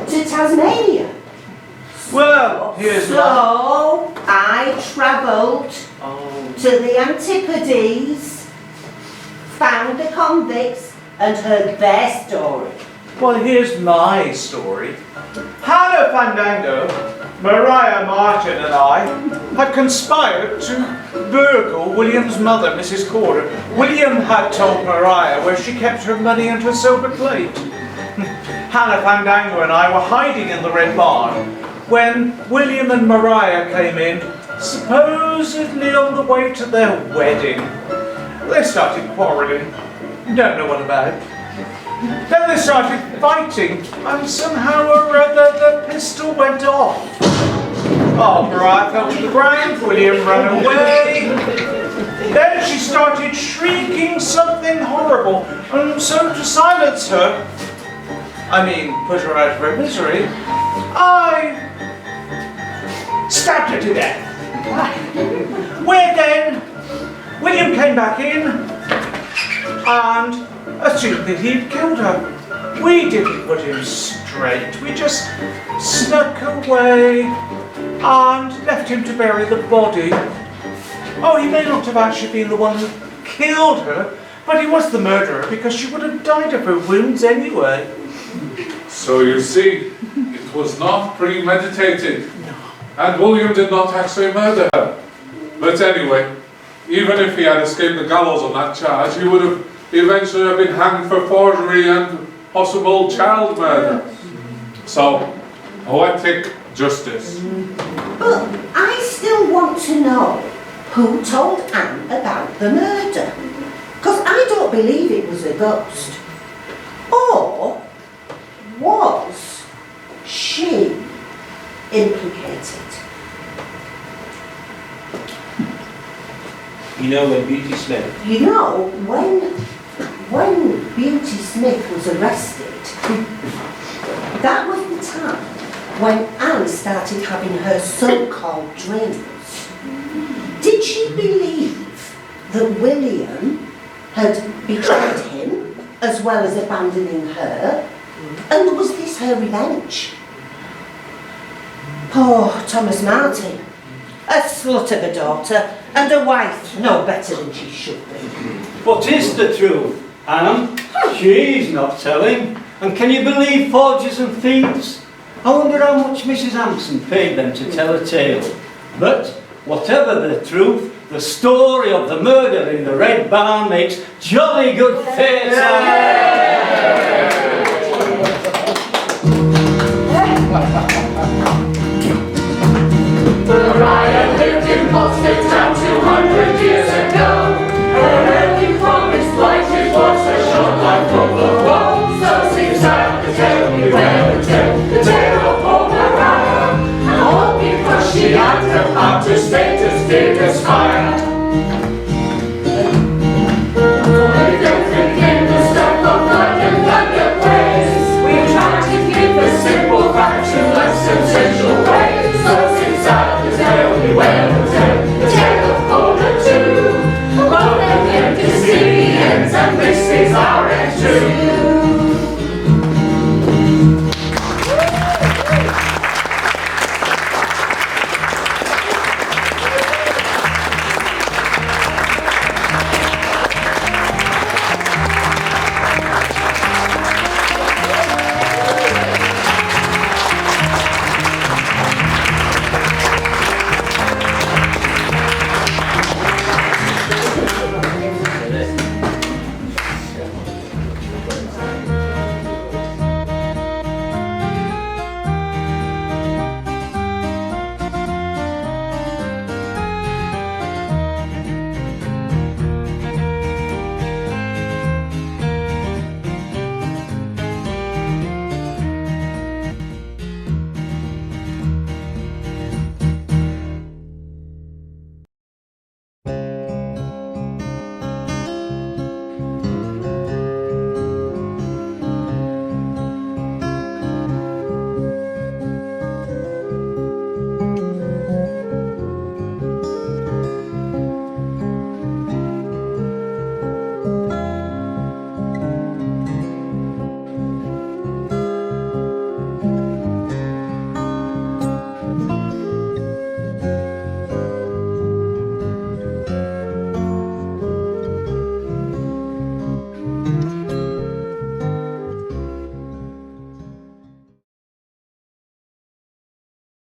to Tasmania. Well, here's So I travelled to the Antipodes, found the convicts and heard their story. Well, here's my story. Hannah Fandango, Mariah Marten and I had conspired to burgle William's mother, Mrs. Corder. William had told Mariah where she kept her money and her silver plate. Hannah Fandango and I were hiding in the Red Barn when William and Mariah came in, supposedly on the way to their wedding. They started quarrelling. Don't know what about. Then they started fighting, and somehow or other the pistol went off. Oh, Mariah fell to the ground, William ran away. Then she started shrieking something horrible, and so to silence her, put her out of her misery, I stabbed her to death. Where then, William came back in and assumed that he'd killed her. We didn't put him straight, we just snuck away and left him to bury the body. Oh, he may not have actually been the one who killed her, but he was the murderer because she would have died of her wounds anyway. So you see, it was not premeditated. And William did not actually murder her. But anyway, even if he had escaped the gallows on that charge, he would have eventually been hanged for forgery and possible child murder. So, poetic justice. But I still want to know who told Anne about the murder. Because I don't believe it was a ghost. Or was she implicated? You know when Beauty Smith? You know, when Beauty Smith was arrested, that was the time when Anne started having her so-called dreams. Did she believe that William had betrayed him as well as abandoning her? And was this her revenge? Poor Thomas Marten. A slut of a daughter and a wife no better than she should be. What is the truth, Anne? She's not telling. And can you believe forgers and thieves? I wonder how much Mrs. Hampson paid them to tell a tale. But whatever the truth, the story of the murder in the Red Barn makes jolly good theatre. Mariah lived in Boston town 200 years ago. Her early promised life it was a short life full of woe. So sings out the tale, beware the tale, the tale of poor Mariah. And all because she had her power to status did aspire. For the death became the stuff of blood and thunder praise. We tried to give the simple facts in less sensational ways. So sings out the tale, beware the tale of Corder too. Both of them to see the ends, and this is our end too.